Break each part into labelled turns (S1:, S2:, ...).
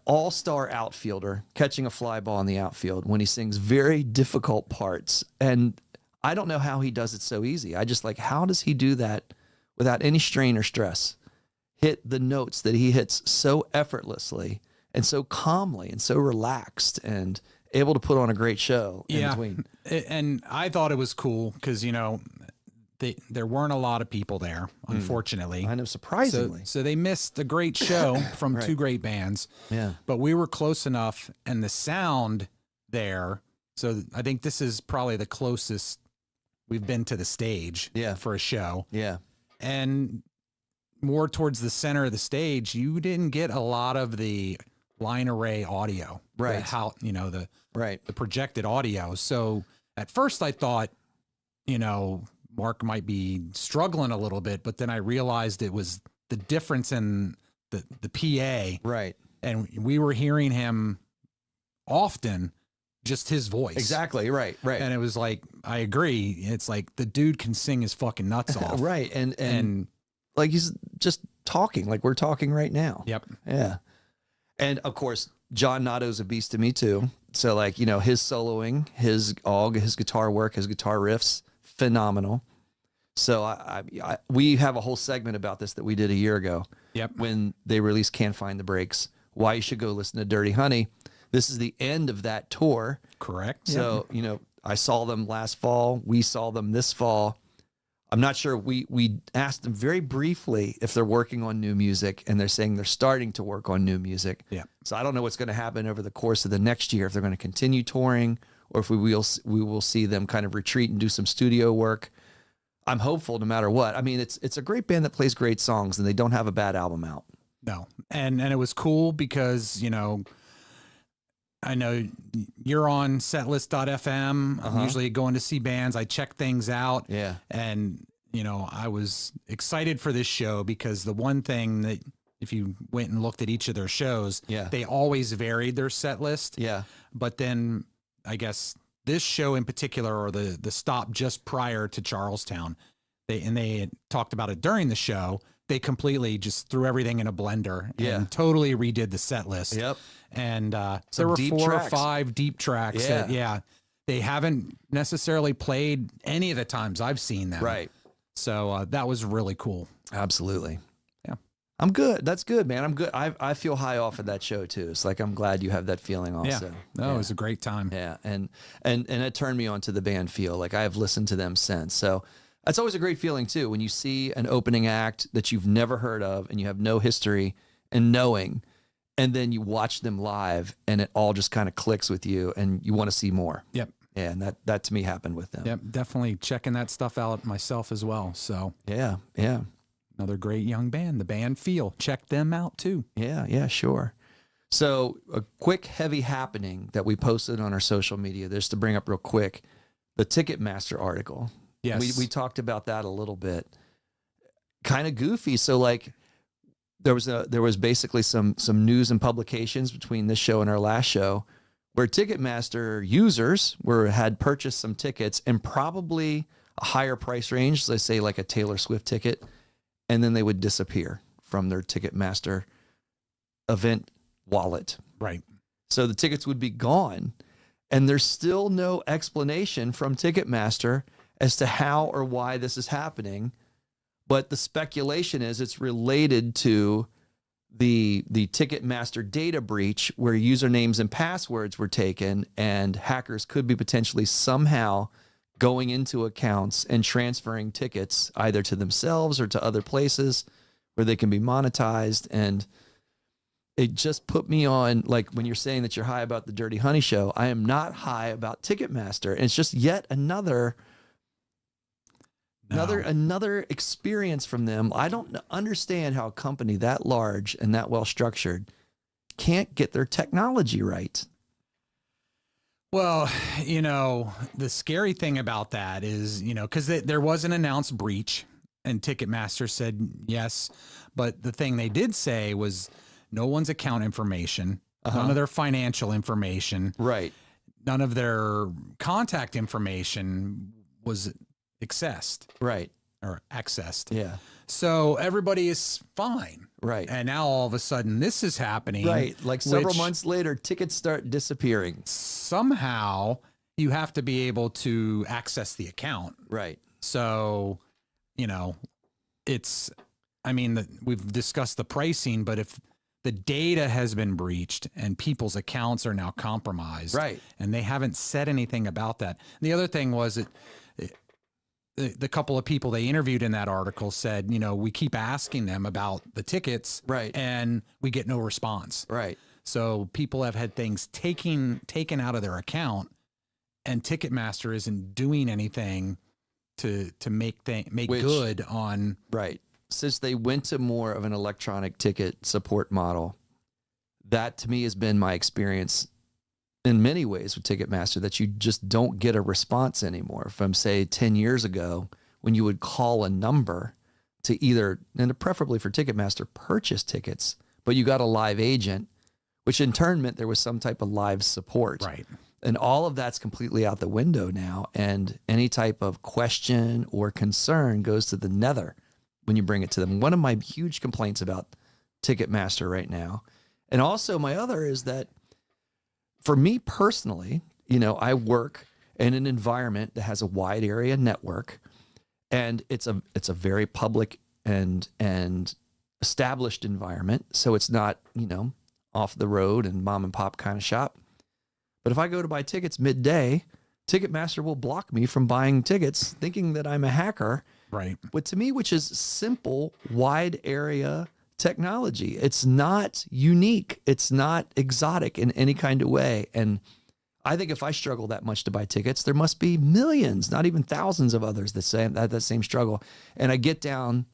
S1: all-star outfielder catching a fly ball in the outfield when he sings very difficult parts. And I don't know how he does it so easy. I just like, how does he do that without any strain or stress? Hit the notes that he hits so effortlessly and so calmly and so relaxed and able to put on a great show in between.
S2: And I thought it was cool because, you know, there weren't a lot of people there, unfortunately.
S1: I know, surprisingly.
S2: So they missed a great show from
S1: Right.
S2: two great bands.
S1: Yeah.
S2: But we were close enough, and the sound there. So I think this is probably the closest we've been to the stage for a show.
S1: Yeah.
S2: And more towards the center of the stage, you didn't get a lot of the line array audio.
S1: Right.
S2: The
S1: Right.
S2: projected audio. So at first I thought, you know, Mark might be struggling a little bit, but then I realized it was the difference in the PA.
S1: Right.
S2: And we were hearing him often, just his voice.
S1: Exactly. Right. Right.
S2: And it was like, I agree. It's like the dude can sing his fucking nuts off.
S1: Right. And like he's just talking like we're talking right now.
S2: Yep.
S1: Yeah. And of course, John Notto's a beast to me too. So like, you know, his soloing, his guitar work, his guitar riffs, phenomenal. So we have a whole segment about this that we did a year ago.
S2: Yep.
S1: When they released Can't Find the Breaks, why you should go listen to Dirty Honey. This is the end of that tour.
S2: Correct.
S1: So, you know, I saw them last fall. We saw them this fall. I'm not sure. We asked them very briefly if they're working on new music, and they're saying they're starting to work on new music.
S2: Yeah.
S1: So I don't know what's going to happen over the course of the next year, if they're going to continue touring or if we will see them kind of retreat and do some studio work. I'm hopeful no matter what. I mean, it's a great band that plays great songs, and they don't have a bad album out.
S2: No. And it was cool because, you know, I know you're on setlist.fm. I'm usually going to see bands. I check things out.
S1: Yeah.
S2: And, you know, I was excited for this show because the one thing that if you went and looked at each of their shows, they always varied their set list.
S1: Yeah.
S2: But then I guess this show in particular, or the stop just prior to Charlestown, they had talked about it during the show. They completely just threw everything in a blender and totally redid the set list.
S1: Yep.
S2: And there were 4 or 5 deep tracks that, they haven't necessarily played any of the times I've seen them.
S1: Right.
S2: So that was really cool.
S1: Absolutely.
S2: Yeah.
S1: I'm good. That's good, man. I'm good. I feel high off of that show too. It's like, I'm glad you have that feeling also.
S2: Yeah. No, it was a great time.
S1: Yeah. And it turned me on to the band Feel. Like I have listened to them since. So that's always a great feeling too, when you see an opening act that you've never heard of and you have no history and knowing, and then you watch them live and it all just kind of clicks with you and you want to see more.
S2: Yep.
S1: Yeah, and that to me happened with them.
S2: Yep. Definitely checking that stuff out myself as well. So
S1: Yeah.
S2: another great young band, the band Feel. Check them out too.
S1: Yeah, sure. So a quick heavy happening that we posted on our social media, just to bring up real quick, the Ticketmaster article.
S2: Yes.
S1: We talked about that a little bit. Kind of goofy. So like there was basically some news and publications between this show and our last show where Ticketmaster users had purchased some tickets and probably a higher price range, let's say like a Taylor Swift ticket, and then they would disappear from their Ticketmaster event wallet.
S2: Right.
S1: So the tickets would be gone, and there's still no explanation from Ticketmaster as to how or why this is happening. But the speculation is it's related to the Ticketmaster data breach, where usernames and passwords were taken, and hackers could be potentially somehow going into accounts and transferring tickets either to themselves or to other places where they can be monetized. And it just put me on, like, when you're saying that you're high about the Dirty Honey show, I am not high about Ticketmaster. And it's just yet another experience from them. I don't understand how a company that large and that well structured can't get their technology right.
S2: Well, you know, the scary thing about that is, you know, because there was an announced breach and Ticketmaster said yes. But the thing they did say was no one's account information, none of their financial information,
S1: right?
S2: None of their contact information was accessed.
S1: Right.
S2: or accessed.
S1: Yeah.
S2: So everybody is fine.
S1: Right.
S2: And now all of a sudden this is happening.
S1: Right. Like several
S2: which
S1: months later, tickets start disappearing.
S2: somehow you have to be able to access the account.
S1: Right.
S2: So, we've discussed the pricing, but if the data has been breached and people's accounts are now compromised,
S1: Right.
S2: and they haven't said anything about that. The other thing was that the couple of people they interviewed in that article said, we keep asking them about the tickets,
S1: Right.
S2: and we get no response.
S1: Right.
S2: So people have had things taken out of their account, and Ticketmaster isn't doing anything to make good on.
S1: Right. Since they went to more of an electronic ticket support model, that to me has been my experience in many ways with Ticketmaster, that you just don't get a response anymore from, say, 10 years ago when you would call a number to either, and preferably for Ticketmaster, purchase tickets, but you got a live agent, which in turn meant there was some type of live support.
S2: Right.
S1: And all of that's completely out the window now. And any type of question or concern goes to the nether when you bring it to them. One of my huge complaints about Ticketmaster right now, and also my other, is that for me personally, I work in an environment that has a wide area network, and it's a very public and established environment. So it's not, off the road and mom and pop kind of shop. But if I go to buy tickets midday, Ticketmaster will block me from buying tickets, thinking that I'm a hacker.
S2: Right.
S1: But to me, which is simple, wide area technology. It's not unique. It's not exotic in any kind of way. And I think if I struggle that much to buy tickets, there must be millions, not even thousands of others that have that same struggle. And I get down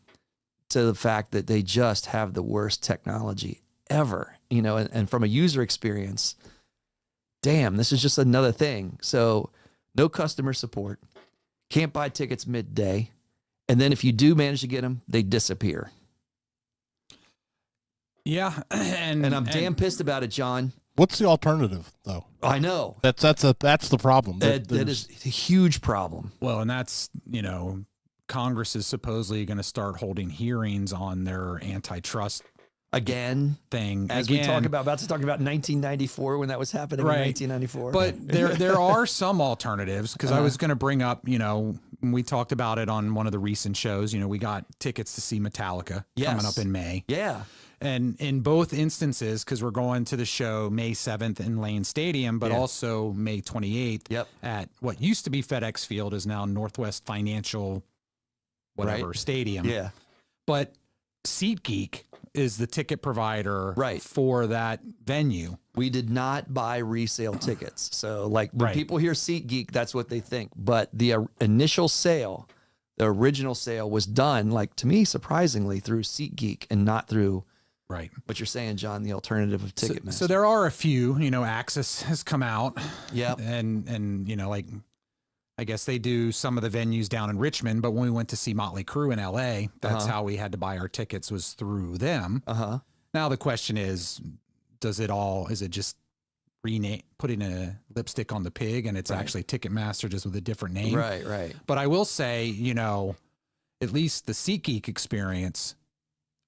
S1: to the fact that they just have the worst technology ever, and from a user experience, damn, this is just another thing. So no customer support, can't buy tickets midday. And then if you do manage to get them, they disappear.
S2: Yeah.
S1: And I'm damn pissed about it, John.
S3: What's the alternative, though?
S1: I know.
S3: That's the problem.
S1: That is a huge problem.
S2: Well, and that's, Congress is supposedly going to start holding hearings on their antitrust
S1: Again,
S2: thing.
S1: As we about to talk about 1994 when that was happening
S2: Right.
S1: in 1994.
S2: But there are some alternatives, because I was going to bring up, we talked about it on one of the recent shows. We got tickets to see Metallica coming up in May.
S1: Yeah.
S2: And in both instances, because we're going to the show May 7th in Lane Stadium, but also May 28th at what used to be FedEx Field is now Northwest Financial Stadium.
S1: Yeah.
S2: But SeatGeek is the ticket provider
S1: Right.
S2: for that venue.
S1: We did not buy resale tickets. So like when people hear SeatGeek, that's what they think. But the initial sale, the original sale was done, like to me, surprisingly, through SeatGeek and not through what you're saying, John, the alternative of Ticketmaster.
S2: So there are a few, Access has come out.
S1: Yeah.
S2: And like, I guess they do some of the venues down in Richmond, but when we went to see Motley Crue in LA, that's how we had to buy our tickets, was through them. Now the question is it just putting a lipstick on the pig, and it's actually Ticketmaster just with a different name?
S1: Right.
S2: But I will say, at least the SeatGeek experience,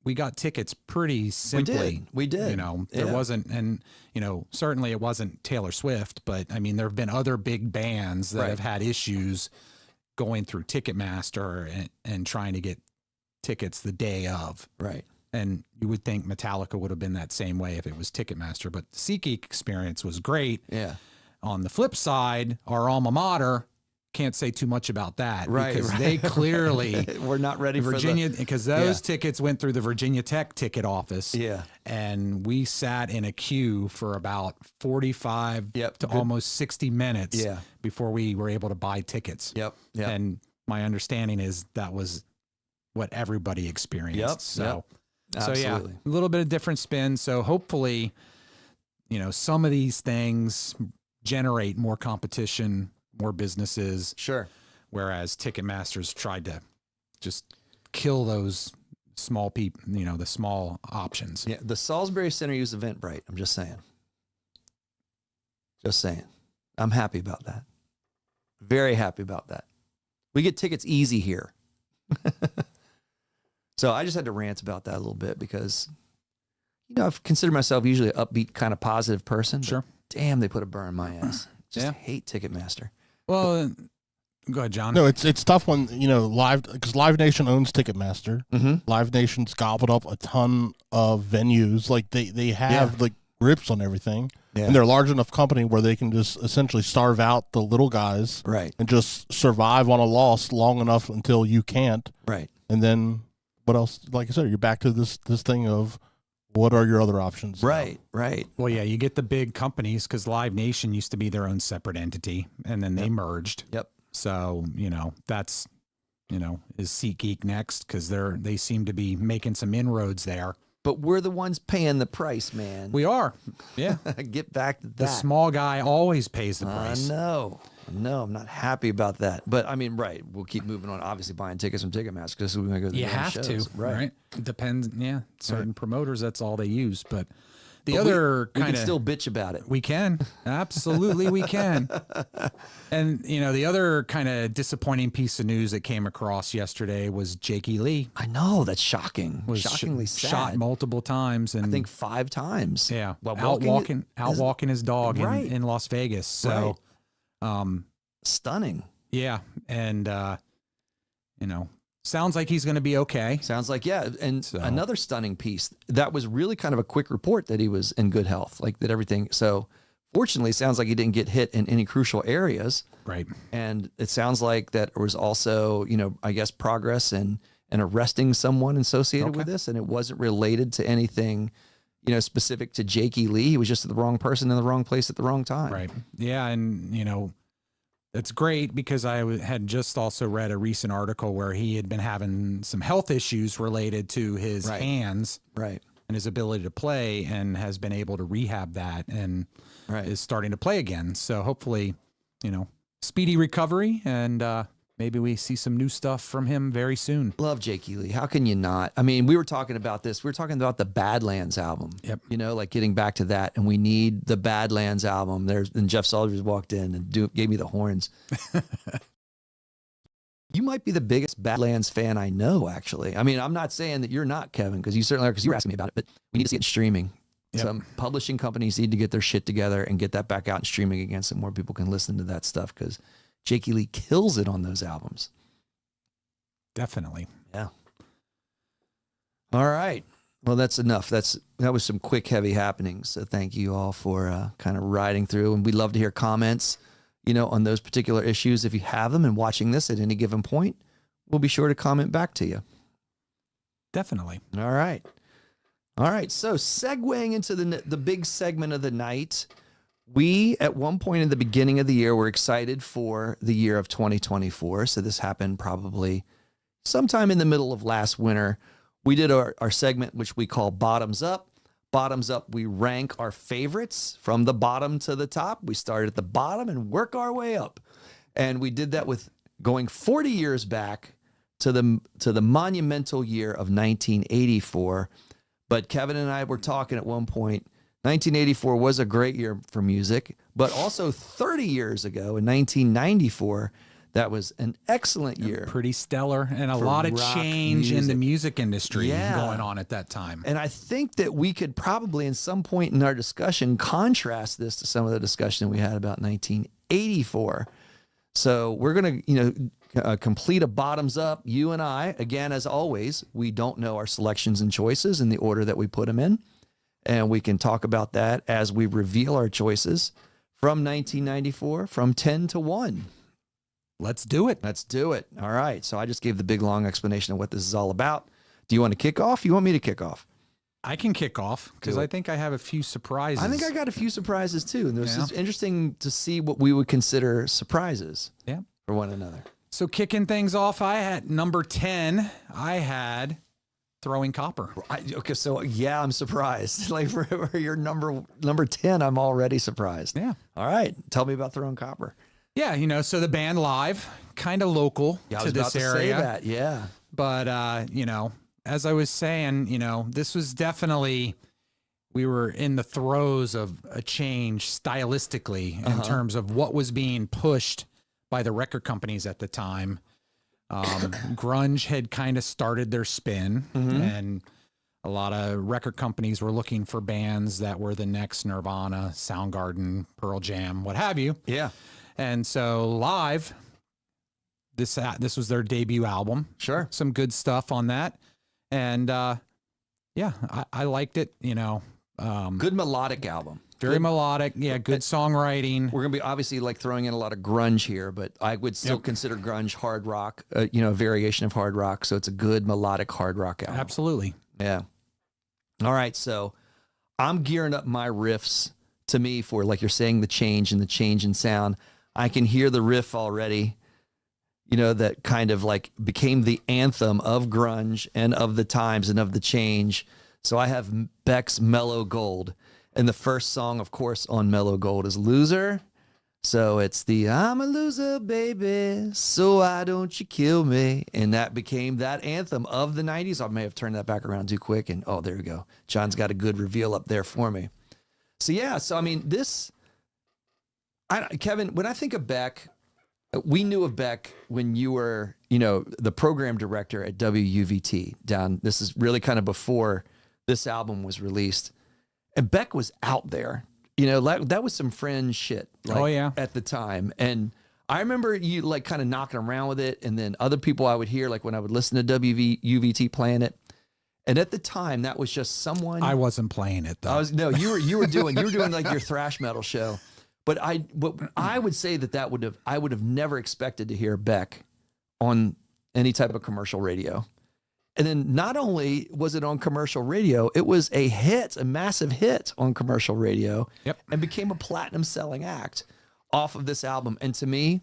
S2: we got tickets pretty simply.
S1: We did.
S2: There wasn't, and certainly it wasn't Taylor Swift, but I mean, there have been other big bands that have had issues going through Ticketmaster and trying to get tickets the day of.
S1: Right.
S2: And you would think Metallica would have been that same way if it was Ticketmaster, but the SeatGeek experience was great.
S1: Yeah.
S2: On the flip side, our alma mater, can't say too much about that, because they clearly
S1: we're not ready for
S2: Virginia, because those tickets went through the Virginia Tech ticket office.
S1: Yeah.
S2: And we sat in a queue for about 45 to almost 60 minutes before we were able to buy tickets.
S1: Yep.
S2: And my understanding is that was what everybody experienced. So yeah, a little bit of different spin. So hopefully, some of these things generate more competition, more businesses.
S1: Sure.
S2: Whereas Ticketmaster's tried to just kill those small people, the small options.
S1: Yeah. The Salisbury Center used Eventbrite. I'm just saying. I'm happy about that. Very happy about that. We get tickets easy here. So I just had to rant about that a little bit because, I've considered myself usually an upbeat kind of positive person.
S2: Sure.
S1: Damn, they put a burr in my ass. Just
S2: Yeah.
S1: hate Ticketmaster.
S2: Well, go ahead, John.
S3: No, it's tough when because Live Nation owns Ticketmaster.
S1: Mm-hmm.
S3: Live Nation's gobbled up a ton of venues. Like they have like grips on everything,
S1: Yeah.
S3: and they're a large enough company where they can just essentially starve out the little guys,
S1: Right.
S3: and just survive on a loss long enough until you can't,
S1: Right.
S3: and then what else? Like I said, you're back to this thing of what are your other options?
S1: Right. Right.
S2: Well, yeah, you get the big companies because Live Nation used to be their own separate entity, and then they merged.
S1: Yep.
S2: So, that's, is SeatGeek next because they seem to be making some inroads there.
S1: But we're the ones paying the price, man.
S2: We are. Yeah.
S1: Get back to that.
S2: The small guy always pays the price.
S1: No, I'm not happy about that. But I mean, right, we'll keep moving on. Obviously, buying tickets from Ticketmaster because we're going to go to the
S2: You
S1: damn
S2: have
S1: shows.
S2: to, right? It depends. Yeah. Certain promoters, that's all they use. But the
S1: But
S2: other
S1: we
S2: kind
S1: can
S2: of.
S1: still bitch about it.
S2: We can. Absolutely, we can. And, the other kind of disappointing piece of news that came across yesterday was Jakey Lee
S1: I know, that's shocking.
S2: was
S1: Shockingly sad.
S2: shot multiple times. And
S1: I think 5 times.
S2: yeah,
S1: While
S2: out walking his dog
S1: Right.
S2: in Las Vegas. So,
S1: Stunning.
S2: yeah. And, sounds like he's going to be okay.
S1: Sounds like, yeah. And
S2: So-
S1: another stunning piece. That was really kind of a quick report that he was in good health, like that everything. So fortunately, it sounds like he didn't get hit in any crucial areas.
S2: Right.
S1: And it sounds like that there was also, I guess, progress in arresting someone associated with this. And it wasn't related to anything, specific to Jakey Lee. He was just the wrong person in the wrong place at the wrong time.
S2: Right. Yeah. And, that's great because I had just also read a recent article where he had been having some health issues related to his
S1: Right.
S2: hands
S1: Right.
S2: and his ability to play and has been able to rehab that and
S1: Right.
S2: is starting to play again. So hopefully, speedy recovery and maybe we see some new stuff from him very soon.
S1: Love Jakey Lee. How can you not? I mean, we were talking about this. We were talking about the Badlands album.
S2: Yep.
S1: Like getting back to that, and we need the Badlands album. And Jeff Salters walked in and gave me the horns. You might be the biggest Badlands fan I know, actually. I mean, I'm not saying that you're not, Kevin, because you certainly are, because you were asking me about it, but we need to see it in streaming.
S2: Yep.
S1: Some publishing companies need to get their shit together and get that back out in streaming again so more people can listen to that stuff, because Jakey Lee kills it on those albums.
S2: Definitely.
S1: Yeah. All right. Well, that's enough. That was some quick, heavy happenings. So thank you all for kind of riding through. And we'd love to hear comments, on those particular issues. If you have them and watching this at any given point, we'll be sure to comment back to you.
S2: Definitely.
S1: All right. All right. So segueing into the big segment of the night, we, at one point in the beginning of the year, were excited for the year of 2024. So this happened probably sometime in the middle of last winter. We did our segment, which we call Bottoms Up. Bottoms Up, we rank our favorites from the bottom to the top. We start at the bottom and work our way up. And we did that with going 40 years back to the monumental year of 1984. But Kevin and I were talking at one point, 1984 was a great year for music, but also 30 years ago in 1994, that was an excellent year.
S2: Pretty stellar and a
S1: For
S2: lot of
S1: rock
S2: change in the
S1: music.
S2: music industry
S1: Yeah.
S2: going on at that time.
S1: And I think that we could probably, in some point in our discussion, contrast this to some of the discussion we had about 1984. So we're going to, complete a bottoms up. You and I, again, as always, we don't know our selections and choices in the order that we put them in. And we can talk about that as we reveal our choices from 1994, from 10 to 1.
S2: Let's do it.
S1: Let's do it. All right. So I just gave the big, long explanation of what this is all about. Do you want to kick off? You want me to kick off?
S2: I can kick off because
S1: Do it.
S2: I think I have a few surprises.
S1: I think I got a few surprises too. And
S2: Yeah.
S1: it's interesting to see what we would consider surprises
S2: Yeah.
S1: for one another.
S2: So kicking things off, I had number 10. I had Throwing Copper.
S1: Okay, so yeah, I'm surprised. Like for your number 10, I'm already surprised.
S2: Yeah.
S1: All right, tell me about Throwing Copper.
S2: Yeah, so the band live, kind of local
S1: Yeah, I
S2: to
S1: was about
S2: this
S1: to
S2: area.
S1: say that. Yeah,
S2: But, as I was saying, this was definitely, we were in the throes of a change stylistically in terms of what was being pushed by the record companies at the time. Grunge had kind of started their spin, and a lot of record companies were looking for bands that were the next Nirvana, Soundgarden, Pearl Jam, what have you.
S1: Yeah.
S2: And so Live, this was their debut album.
S1: Sure.
S2: Some good stuff on that. And yeah, I liked it, you know.
S1: Good melodic album.
S2: Very
S1: Good.
S2: melodic. Yeah, good songwriting.
S1: We're going to be obviously like throwing in a lot of grunge here, but I would still consider grunge hard rock, you know, a variation of hard rock. So it's a good melodic hard rock album.
S2: Absolutely.
S1: Yeah. All right. So I'm gearing up my riffs to me for, like you're saying, the change in sound. I can hear the riff already, you know, that kind of like became the anthem of grunge and of the times and of the change. So I have Beck's Mellow Gold. And the first song, of course, on Mellow Gold is Loser. So it's the I'm a loser, baby, so why don't you kill me? And that became that anthem of the 90s. I may have turned that back around too quick. And oh, there we go. John's got a good reveal up there for me. So yeah, so I mean, Kevin, when I think of Beck, we knew of Beck when you were, you know, the program director at WUVT down. This is really kind of before this album was released. And Beck was out there, you know, that was some fringe shit. Like, at the time. And I remember you like kind of knocking around with it. And then other people I would hear, like when I would listen to WUVT playing it. And at the time, that was just someone.
S2: I wasn't playing it though.
S1: You were doing like your thrash metal show. But I would say I would have never expected to hear Beck on any type of commercial radio. And then not only was it on commercial radio, it was a massive hit on commercial radio.
S2: Yep.
S1: And became a platinum selling act off of this album. And to me,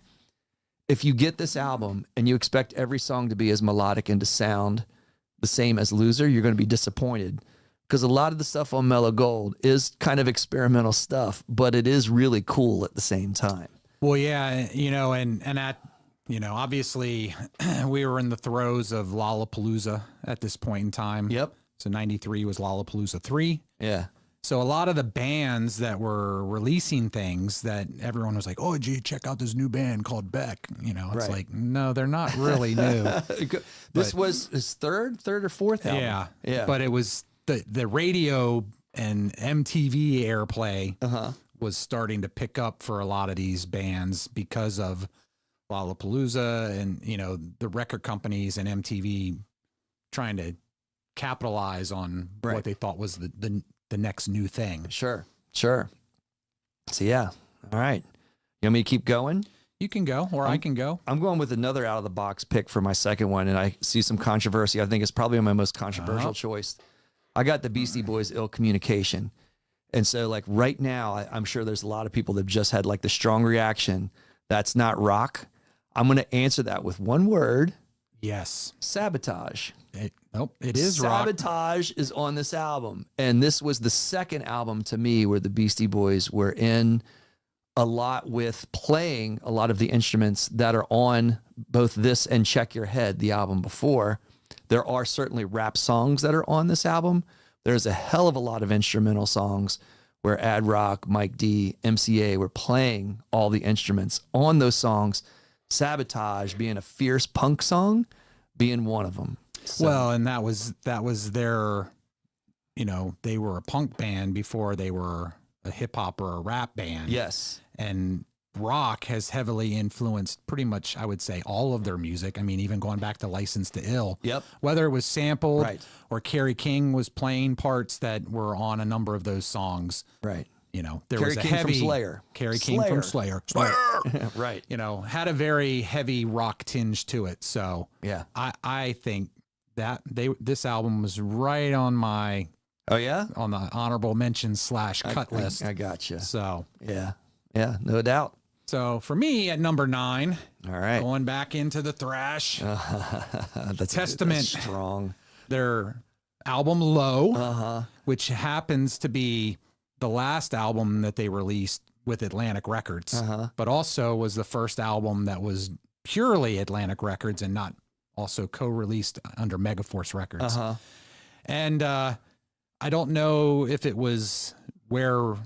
S1: if you get this album and you expect every song to be as melodic and to sound the same as Loser, you're going to be disappointed. Because a lot of the stuff on Mellow Gold is kind of experimental stuff, but it is really cool at the same time.
S2: Well, yeah, you know, and at, you know, obviously we were in the throes of Lollapalooza at this point in time.
S1: Yep.
S2: So 93 was Lollapalooza 3.
S1: Yeah.
S2: So a lot of the bands that were releasing things that everyone was like, oh, did you check out this new band called Beck? You know, it's like, no, they're not really new.
S1: This was his third or fourth album.
S2: Yeah.
S1: Yeah.
S2: But it was the radio and MTV airplay was starting to pick up for a lot of these bands because of Lollapalooza and, you know, the record companies and MTV trying to capitalize on what they thought was the next new thing.
S1: Sure. So yeah. All right. You want me to keep going?
S2: You can go, or I can go.
S1: I'm going with another out of the box pick for my second one. And I see some controversy. I think it's probably my most controversial choice. I got the Beastie Boys' Ill Communication. And so like right now, I'm sure there's a lot of people that have just had like the strong reaction. That's not rock. I'm going to answer that with one word.
S2: Yes.
S1: Sabotage.
S2: It is rock.
S1: Sabotage is on this album. And this was the second album to me where the Beastie Boys were in a lot with playing a lot of the instruments that are on both this and Check Your Head, the album before. There are certainly rap songs that are on this album. There's a hell of a lot of instrumental songs where Ad Rock, Mike D, MCA were playing all the instruments on those songs. Sabotage being a fierce punk song, being one of them. So.
S2: Well, and that was their, you know, they were a punk band before they were a hip hop or a rap band.
S1: Yes.
S2: And rock has heavily influenced pretty much, I would say, all of their music. I mean, even going back to License to Ill.
S1: Yep.
S2: Whether it was sampled or Kerry King was playing parts that were on a number of those songs.
S1: Right.
S2: You know, there
S1: Kerry
S2: was a
S1: King
S2: heavy
S1: from Slayer.
S2: Kerry King from Slayer.
S1: Right.
S2: You know, had a very heavy rock tinge to it. So
S1: yeah,
S2: I think that this album was right on my on the honorable mention / cut list.
S1: I gotcha.
S2: So
S1: yeah, no doubt.
S2: So for me at number 9,
S1: all right,
S2: going back into the thrash,
S1: that's
S2: Testament,
S1: that's strong.
S2: Their album Low, which happens to be the last album that they released with Atlantic Records, but also was the first album that was purely Atlantic Records and not also co-released under Megaforce Records. And I don't know if it was where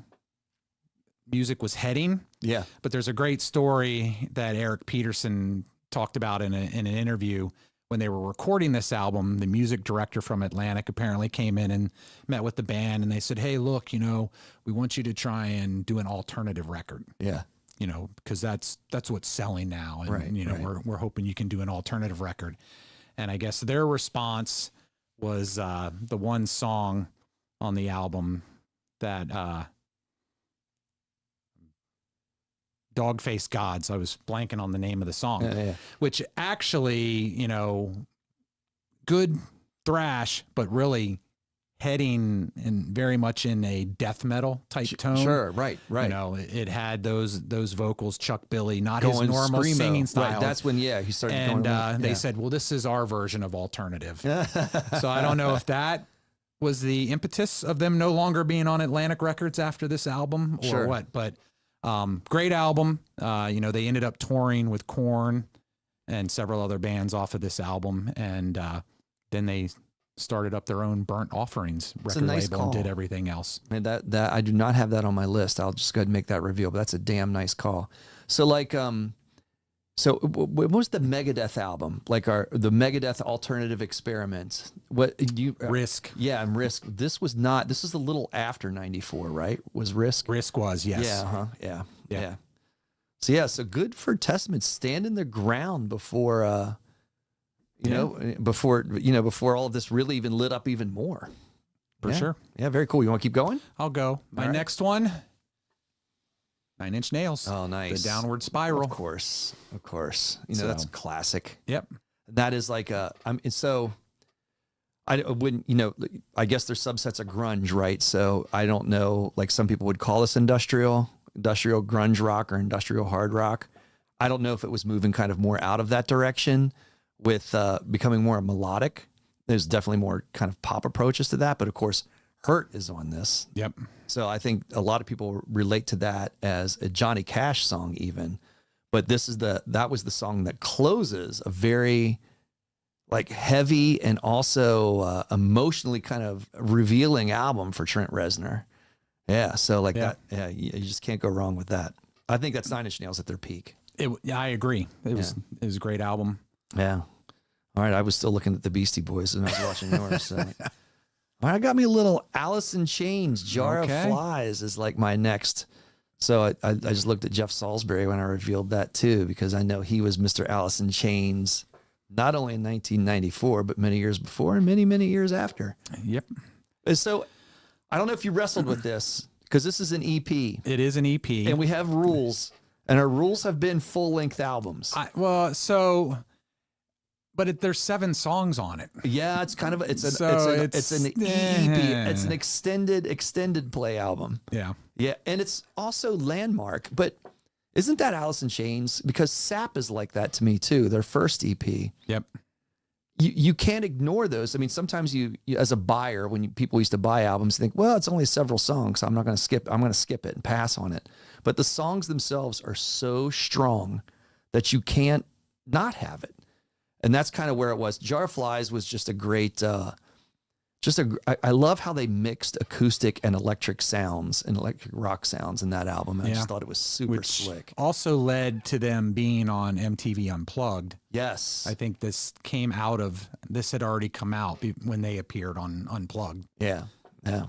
S2: music was heading.
S1: Yeah.
S2: But there's a great story that Eric Peterson talked about in an interview when they were recording this album. The music director from Atlantic apparently came in and met with the band, and they said, "Hey, look, we want you to try and do an alternative record."
S1: Yeah.
S2: Because that's what's selling now, and
S1: Right.
S2: we're hoping you can do an alternative record. And I guess their response was the one song on the album that Dogface Gods. I was blanking on the name of the song, which actually, good thrash, but really heading in very much in a death metal type tone.
S1: Sure, right.
S2: It had those vocals, Chuck Billy, not
S1: Going
S2: his normal
S1: screamo.
S2: singing style.
S1: Right, that's when he started
S2: and
S1: going.
S2: They said, well, this is our version of alternative. So I don't know if that was the impetus of them no longer being on Atlantic Records after this album or what, but great album. They ended up touring with Korn and several other bands off of this album, and then they started up their own Burnt Offerings record label and did everything else.
S1: And that I do not have that on my list. I'll just go ahead and make that reveal, but that's a damn nice call. So what was the Megadeth album? Like the Megadeth alternative experiment?
S2: Risk.
S1: Yeah, and Risk. This is a little after 94, right? Was Risk?
S2: Risk was, yes.
S1: Yeah, yeah. So good for Testament standing their ground before before all of this really even lit up even more.
S2: For sure.
S1: Yeah, very cool. You want to keep going?
S2: I'll go. My next one, 9 Inch Nails.
S1: Oh, nice.
S2: The Downward Spiral.
S1: Of course. That's a classic.
S2: Yep.
S1: That is like I wouldn't, I guess there's subsets of grunge, right? So I don't know, like some people would call this industrial grunge rock or industrial hard rock. I don't know if it was moving kind of more out of that direction with becoming more melodic. There's definitely more kind of pop approaches to that, but of course Hurt is on this.
S2: Yep.
S1: So I think a lot of people relate to that as a Johnny Cash song even, but that was the song that closes a very like heavy and also emotionally kind of revealing album for Trent Reznor. Yeah. So that, you just can't go wrong with that. I think that's 9 Inch Nails at their peak.
S2: I agree. It was a great album.
S1: Yeah. All right. I was still looking at the Beastie Boys when I was watching yours. So. All right. I got me a little Alice in Chains, Jar of Flies is like my next. So I just looked at Jeff Salisbury when I revealed that too, because I know he was Mr. Alice in Chains, not only in 1994, but many years before and many, many years after.
S2: Yep.
S1: So I don't know if you wrestled with this because this is an EP.
S2: It is an EP.
S1: And we have rules, and our rules have been full-length albums.
S2: But there's 7 songs on it.
S1: Yeah, it's kind of it's an EP. It's an extended play album.
S2: Yeah.
S1: Yeah, and it's also Landmark. But isn't that Alice in Chains? Because Sap is like that to me too. Their first EP.
S2: Yep.
S1: You can't ignore those. I mean, sometimes you as a buyer, when people used to buy albums, think, well, it's only several songs, so I'm not going to skip. I'm going to skip it and pass on it. But the songs themselves are so strong that you can't not have it. And that's kind of where it was. Jar of Flies was just a great, I love how they mixed acoustic and electric sounds and electric rock sounds in that album. I just thought it was super slick.
S2: Also led to them being on MTV Unplugged.
S1: Yes.
S2: I think this had already come out when they appeared on Unplugged.
S1: Yeah. Yeah.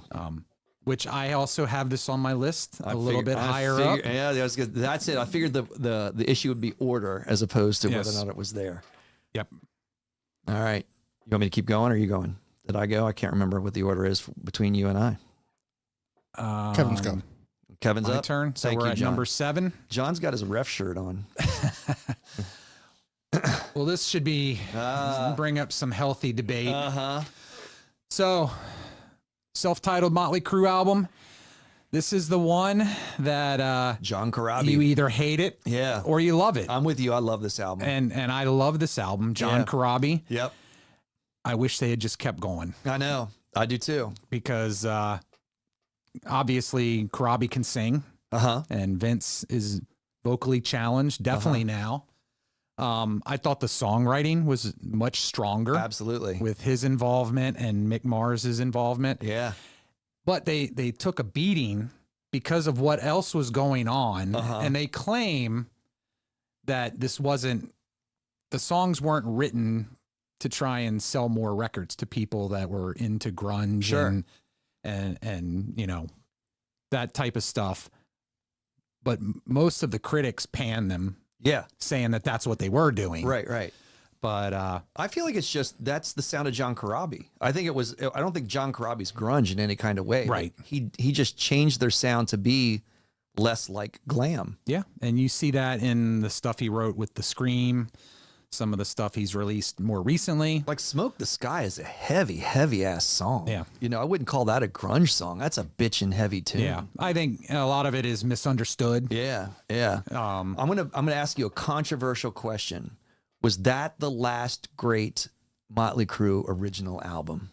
S2: Which I also have this on my list a little bit higher up.
S1: Yeah, that's it. I figured the issue would be order as opposed to whether or not it was there.
S2: Yep.
S1: All right. You want me to keep going or are you going? Did I go? I can't remember what the order is between you and I.
S3: Kevin's go.
S1: Kevin's
S2: my
S1: up.
S2: turn. So
S1: Thank
S2: we're
S1: you,
S2: at
S1: John.
S2: number 7.
S1: John's got his ref shirt on.
S2: Well, this should bring up some healthy debate.
S1: Uh-huh.
S2: So, self-titled Motley Crue album. This is the one that
S1: John Corabi.
S2: You either hate it or you love it.
S1: I'm with you. I love this album.
S2: And I love this album. John Corabi.
S1: Yep.
S2: I wish they had just kept going.
S1: I know. I do too.
S2: Because obviously Corabi can sing.
S1: Uh-huh.
S2: And Vince is vocally challenged, definitely now. I thought the songwriting was much stronger.
S1: Absolutely.
S2: With his involvement and Mick Mars's involvement.
S1: Yeah.
S2: But they took a beating because of what else was going on. And they claim that this wasn't the songs weren't written to try and sell more records to people that were into grunge
S1: Sure.
S2: and you know, that type of stuff. But most of the critics panned them,
S1: Yeah.
S2: saying that that's what they were doing.
S1: Right.
S2: But
S1: I feel like it's just that's the sound of John Corabi. I don't think John Corabi's grunge in any kind of way.
S2: Right.
S1: He just changed their sound to be less like glam.
S2: yeah, and you see that in the stuff he wrote with the Scream, some of the stuff he's released more recently.
S1: Like Smoke the Sky is a heavy ass song.
S2: Yeah.
S1: You know, I wouldn't call that a grunge song. That's a bitchin' heavy tune.
S2: Yeah, I think a lot of it is misunderstood.
S1: Yeah. I'm gonna ask you a controversial question. Was that the last great Motley Crue original album?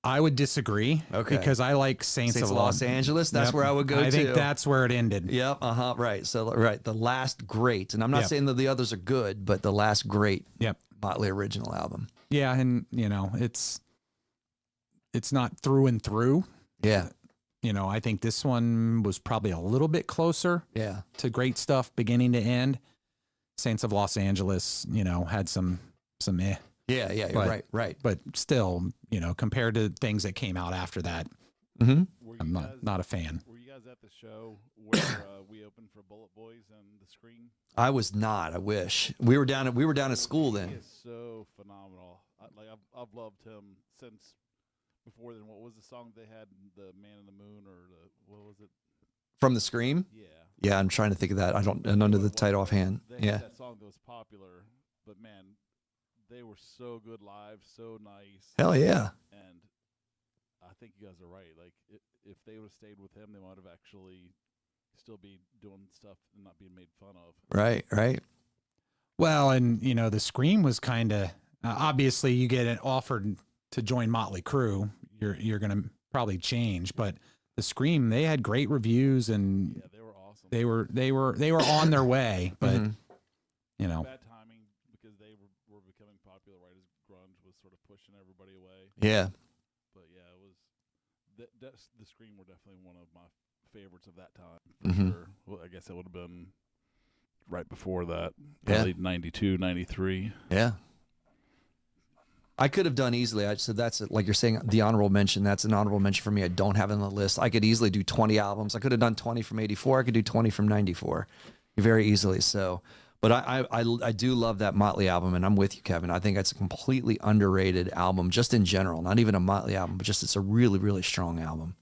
S2: I would disagree.
S1: Okay.
S2: Because I like Saints of
S1: Los Angeles. That's
S2: Yep.
S1: where I would go to.
S2: I think that's where it ended.
S1: Yep. Right. So the last great, and I'm not
S2: Yep.
S1: saying that the others are good, but the last great
S2: Yep.
S1: Motley original album.
S2: Yeah, and you know, it's not through and through.
S1: Yeah.
S2: You know, I think this one was probably a little bit closer
S1: Yeah.
S2: to great stuff beginning to end. Saints of Los Angeles, you know, had some eh,
S1: Yeah. Yeah.
S2: But-
S1: Right.
S2: but still, you know, compared to things that came out after that,
S1: Mm-hmm.
S4: Were you
S2: I'm
S4: guys,
S2: not a fan.
S4: Were you guys at the show where we opened for Bullet Boys and the Scream?
S1: I was not. I wish we were down at school
S4: He
S1: then.
S4: is so phenomenal. I've loved him since before then. What was the song they had? The Man in the Moon or what was it?
S1: From the Scream.
S4: Yeah.
S1: Yeah, I'm trying to think of that. I don't know the title offhand.
S4: They
S1: Yeah.
S4: had that song that was popular, but man, they were so good live, so nice.
S1: Hell yeah.
S4: And I think you guys are right. Like, if they would have stayed with him, they might have actually still be doing stuff and not being made fun of.
S1: Right.
S2: Well, and you know, the Scream was kind of obviously you get it offered to join Motley Crue, you're going to probably change, but the Scream, they had great reviews and
S4: Yeah, they were awesome.
S2: they were on their way, but
S1: Mhm.
S2: you know,
S4: Bad timing because they were becoming popular right as grunge was sort of pushing everybody away.
S1: Yeah.
S4: But yeah, it was the Scream were definitely one of my favorites of that time for
S1: Mhm.
S4: sure. Well, I guess it would have been right before that,
S1: Yeah.
S4: probably 92, 93.
S1: Yeah. I could have done easily. So that's like you're saying, the honorable mention. That's an honorable mention for me. I don't have it on the list. I could easily do 20 albums. I could have done 20 from 84. I could do 20 from 94 very easily. So, but I do love that Motley album, and I'm with you, Kevin. I think it's a completely underrated album, just in general. Not even a Motley album, but just it's a really, really strong album.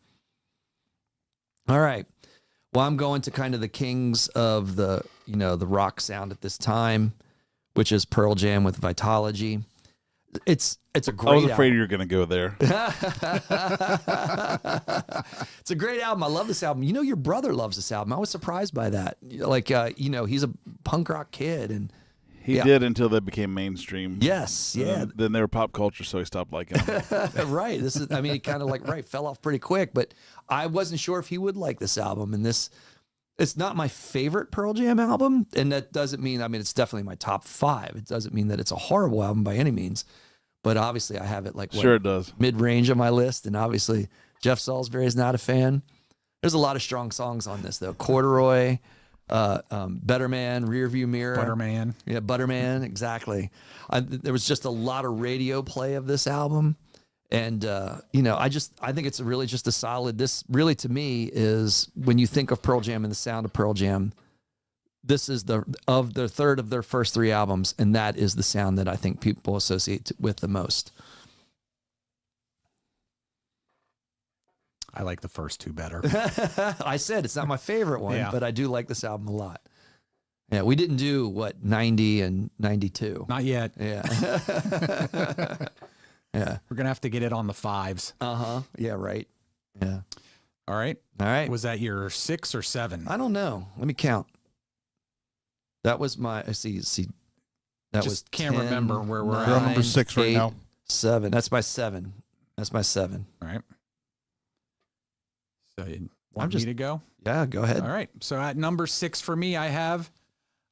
S1: All right. Well, I'm going to kind of the kings of the rock sound at this time, which is Pearl Jam with Vitology. It's a great
S4: I was afraid
S1: album.
S4: you were going to go there.
S1: It's a great album. I love this album. You know, your brother loves this album. I was surprised by that. Like, he's a punk rock kid, and
S4: He
S1: Yeah.
S4: did until they became mainstream.
S1: yes, yeah,
S4: Then they were pop culture, so he stopped liking them.
S1: right. This is, I mean, it kind of fell off pretty quick, but I wasn't sure if he would like this album. And it's not my favorite Pearl Jam album. And that doesn't mean, it's definitely my top 5. It doesn't mean that it's a horrible album by any means, but obviously I have it
S4: Sure it does.
S1: mid-range on my list. And obviously Jeff Salisbury is not a fan. There's a lot of strong songs on this though. Corduroy, Better Man, Rearview Mirror.
S2: Butterman.
S1: Yeah, Butterman, exactly. There was just a lot of radio play of this album. And, I think it's really just a solid, this really to me is when you think of Pearl Jam and the sound of Pearl Jam, this is the third of their first 3 albums. And that is the sound that I think people associate with the most.
S2: I like the first 2 better.
S1: I said it's not my favorite one,
S2: Yeah.
S1: but I do like this album a lot. Yeah, we didn't do 90 and 92.
S2: Not yet.
S1: Yeah. Yeah.
S2: We're gonna have to get it on the 5s.
S1: Yeah, right. Yeah.
S2: All right.
S1: All right.
S2: Was that your 6 or 7?
S1: I don't know. Let me count. That was my see. That was
S2: Just can't
S1: 10,
S2: remember where we're at.
S3: We're on number 6 right
S1: 8,
S3: now.
S1: 7. That's my 7.
S2: All right. So you want
S1: just-
S2: me to go?
S1: Yeah, go ahead.
S2: All right. So at number 6 for me, I have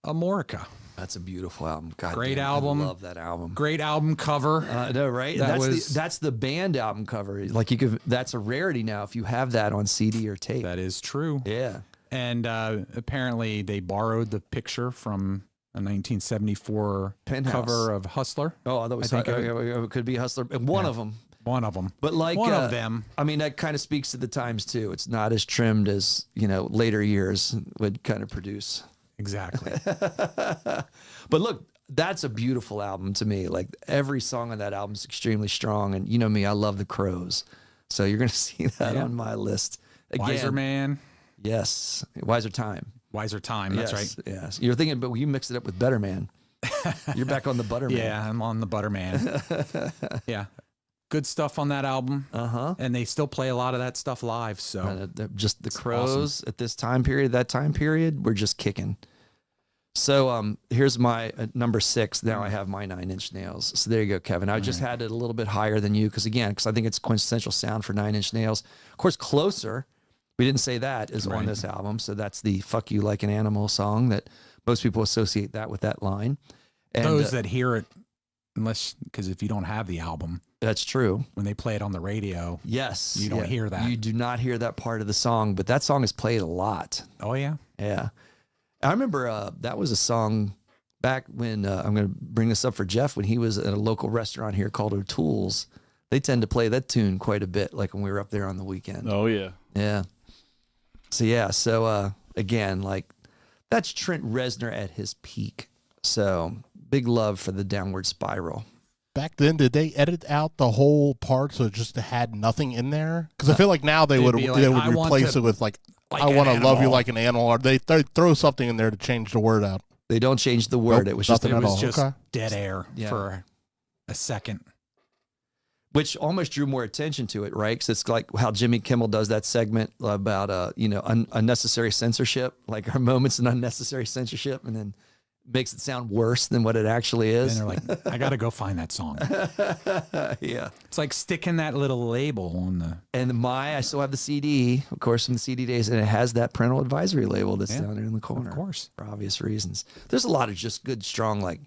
S2: Amorica.
S1: That's a beautiful album. God
S2: Great
S1: damn,
S2: album.
S1: I love that album.
S2: Great album cover.
S1: No, right?
S2: That
S1: That's
S2: was-
S1: that's the band album cover. Like that's a rarity now if you have that on CD or tape.
S2: That is true.
S1: Yeah.
S2: And apparently they borrowed the picture from a 1974
S1: Penthouse.
S2: cover of Hustler.
S1: Oh, I thought
S2: I think
S1: it could be Hustler. One of them.
S2: One of them.
S1: But like
S2: one of them.
S1: I mean, that kind of speaks to the times too. It's not as trimmed as, later years would kind of produce.
S2: Exactly.
S1: But look, that's a beautiful album to me. Like every song on that album is extremely strong. And you know me, I love the Crows. So you're going to see that on my list. Again,
S2: Wiser Man.
S1: Yes. Wiser Time.
S2: Wiser Time. That's
S1: Yes,
S2: right.
S1: Yes. You're thinking, but you mixed it up with Better Man. You're back on the Butter Man.
S2: Yeah, I'm on the Butterman. Yeah. Good stuff on that album.
S1: Uh-huh.
S2: And they still play a lot of that stuff live. So
S1: Just the
S2: It's
S1: Crows at this time period, we're just kicking. So here's my number 6. Now I have my 9 Inch Nails. So there you go, Kevin. I just had it a little bit higher than you because I think it's quintessential sound for 9 Inch Nails. Of course, Closer, we didn't say that, is on this album. So that's the Fuck You Like an Animal song that most people associate that with that line. And
S2: those that hear it, because if you don't have the album,
S1: that's true.
S2: when they play it on the radio,
S1: Yes.
S2: you don't hear that.
S1: You do not hear that part of the song, but that song is played a lot.
S2: Oh, yeah.
S1: Yeah. I remember that was a song back when I'm going to bring this up for Jeff when he was at a local restaurant here called O'Toole's. They tend to play that tune quite a bit, like when we were up there on the weekend.
S4: Oh yeah.
S1: Yeah. So again, like that's Trent Reznor at his peak. So big love for the Downward Spiral.
S3: Back then, did they edit out the whole part so it just had nothing in there? Because I feel like now they would
S2: be like,
S3: they would
S2: "I want
S3: replace
S2: to
S3: it with like
S2: like
S3: I
S2: an
S3: want to love you
S2: animal."
S3: like an animal, or they throw something in there to change the word out.
S1: They don't change the word.
S3: Nope,
S1: It was just
S3: nothing
S2: It
S3: at
S2: was
S3: all.
S2: just
S3: Okay.
S2: dead air
S1: Yeah.
S2: for a second.
S1: which almost drew more attention to it, right? Because it's like how Jimmy Kimmel does that segment about unnecessary censorship, like our moments in unnecessary censorship, and then makes it sound worse than what it actually
S2: And
S1: is.
S2: they're like, I got to go find that song.
S1: Yeah.
S2: It's like sticking that little label on the.
S1: And I still have the CD, of course, from the CD days, and it has that parental advisory label that's
S2: Yeah,
S1: down there in the corner.
S2: Of course.
S1: For obvious reasons. There's a lot of just good, strong, like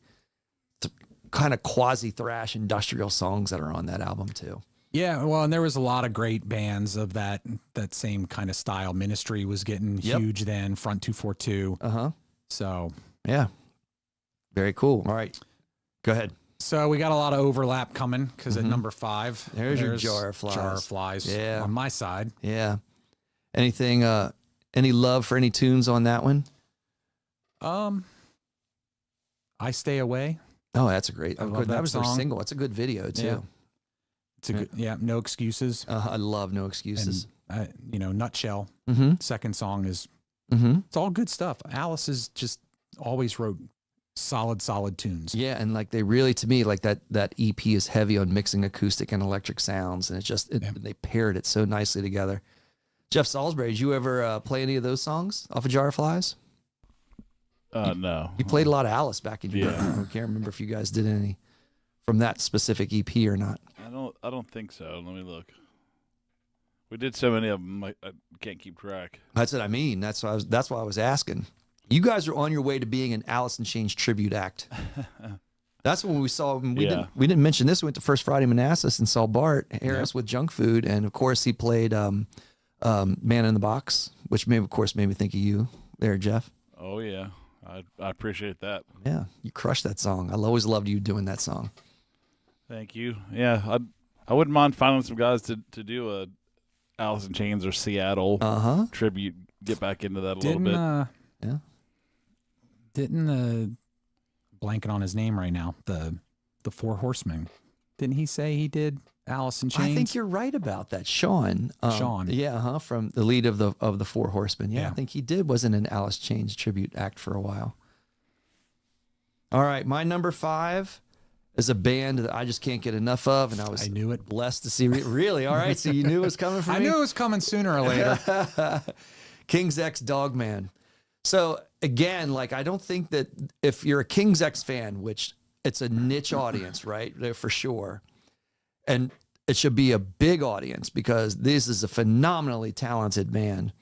S1: kind of quasi thrash industrial songs that are on that album too.
S2: Yeah, well, and there was a lot of great bands of that same kind of style. Ministry was getting
S1: Yep.
S2: huge then. Front 242.
S1: Uh-huh.
S2: So
S1: Yeah. Very cool. All right. Go ahead.
S2: we got a lot of overlap coming because at number 5,
S1: There's your Jar of Flies.
S2: Jar of Flies.
S1: Yeah.
S2: On my side.
S1: Yeah. Anything, any love for any tunes on that one?
S2: I Stay Away.
S1: Oh, that's a great.
S2: I love
S1: That
S2: that
S1: was their
S2: song.
S1: single. It's a good video too.
S2: Yeah. It's a good, No Excuses.
S1: I love No Excuses.
S2: And, Nutshell.
S1: Mm-hmm.
S2: Second song is,
S1: Mm-hmm.
S2: it's all good stuff. Alice is just always wrote solid tunes.
S1: Yeah, and like they really, to me, like that EP is heavy on mixing acoustic and electric sounds, and they paired it so nicely together. Jeff Salisbury, did you ever play any of those songs off of Jar of Flies?
S4: No.
S1: You played a lot of Alice back in your day.
S4: Yeah.
S1: I can't remember if you guys did any from that specific EP or not.
S4: I don't think so. Let me look. We did so many of them. I can't keep track.
S1: That's what I mean. That's why I was asking. You guys are on your way to being an Alice in Chains tribute act. That's when we saw. We didn't mention this. We went to First Friday Manassas and saw Bart Harris with Junk Food, and of course he played Man in the Box, which made me think of you there, Jeff.
S4: Oh yeah, I appreciate that.
S1: Yeah, you crushed that song. I always loved you doing that song.
S4: Thank you. Yeah, I wouldn't mind finding some guys to do a Alice in Chains or Seattle tribute. Get back into that a little bit.
S1: Yeah.
S2: Didn't blanking on his name right now, the Four Horsemen. Didn't he say he did Alice in Chains?
S1: I think you're right about that, Sean.
S2: Sean.
S1: Yeah, from the lead of the Four Horsemen. Yeah,
S2: Yeah.
S1: I think he did. Wasn't an Alice Chains tribute act for a while. All right, my number 5 is a band that I just can't get enough of, and I
S2: knew it.
S1: blessed to see. Really? All right, so you knew it was coming from
S2: I
S1: me?
S2: knew it was coming sooner or later.
S1: King's X Dogman. So again, like I don't think that if you're a King's X fan, which it's a niche audience, right? For sure. And it should be a big audience because this is a phenomenally talented band.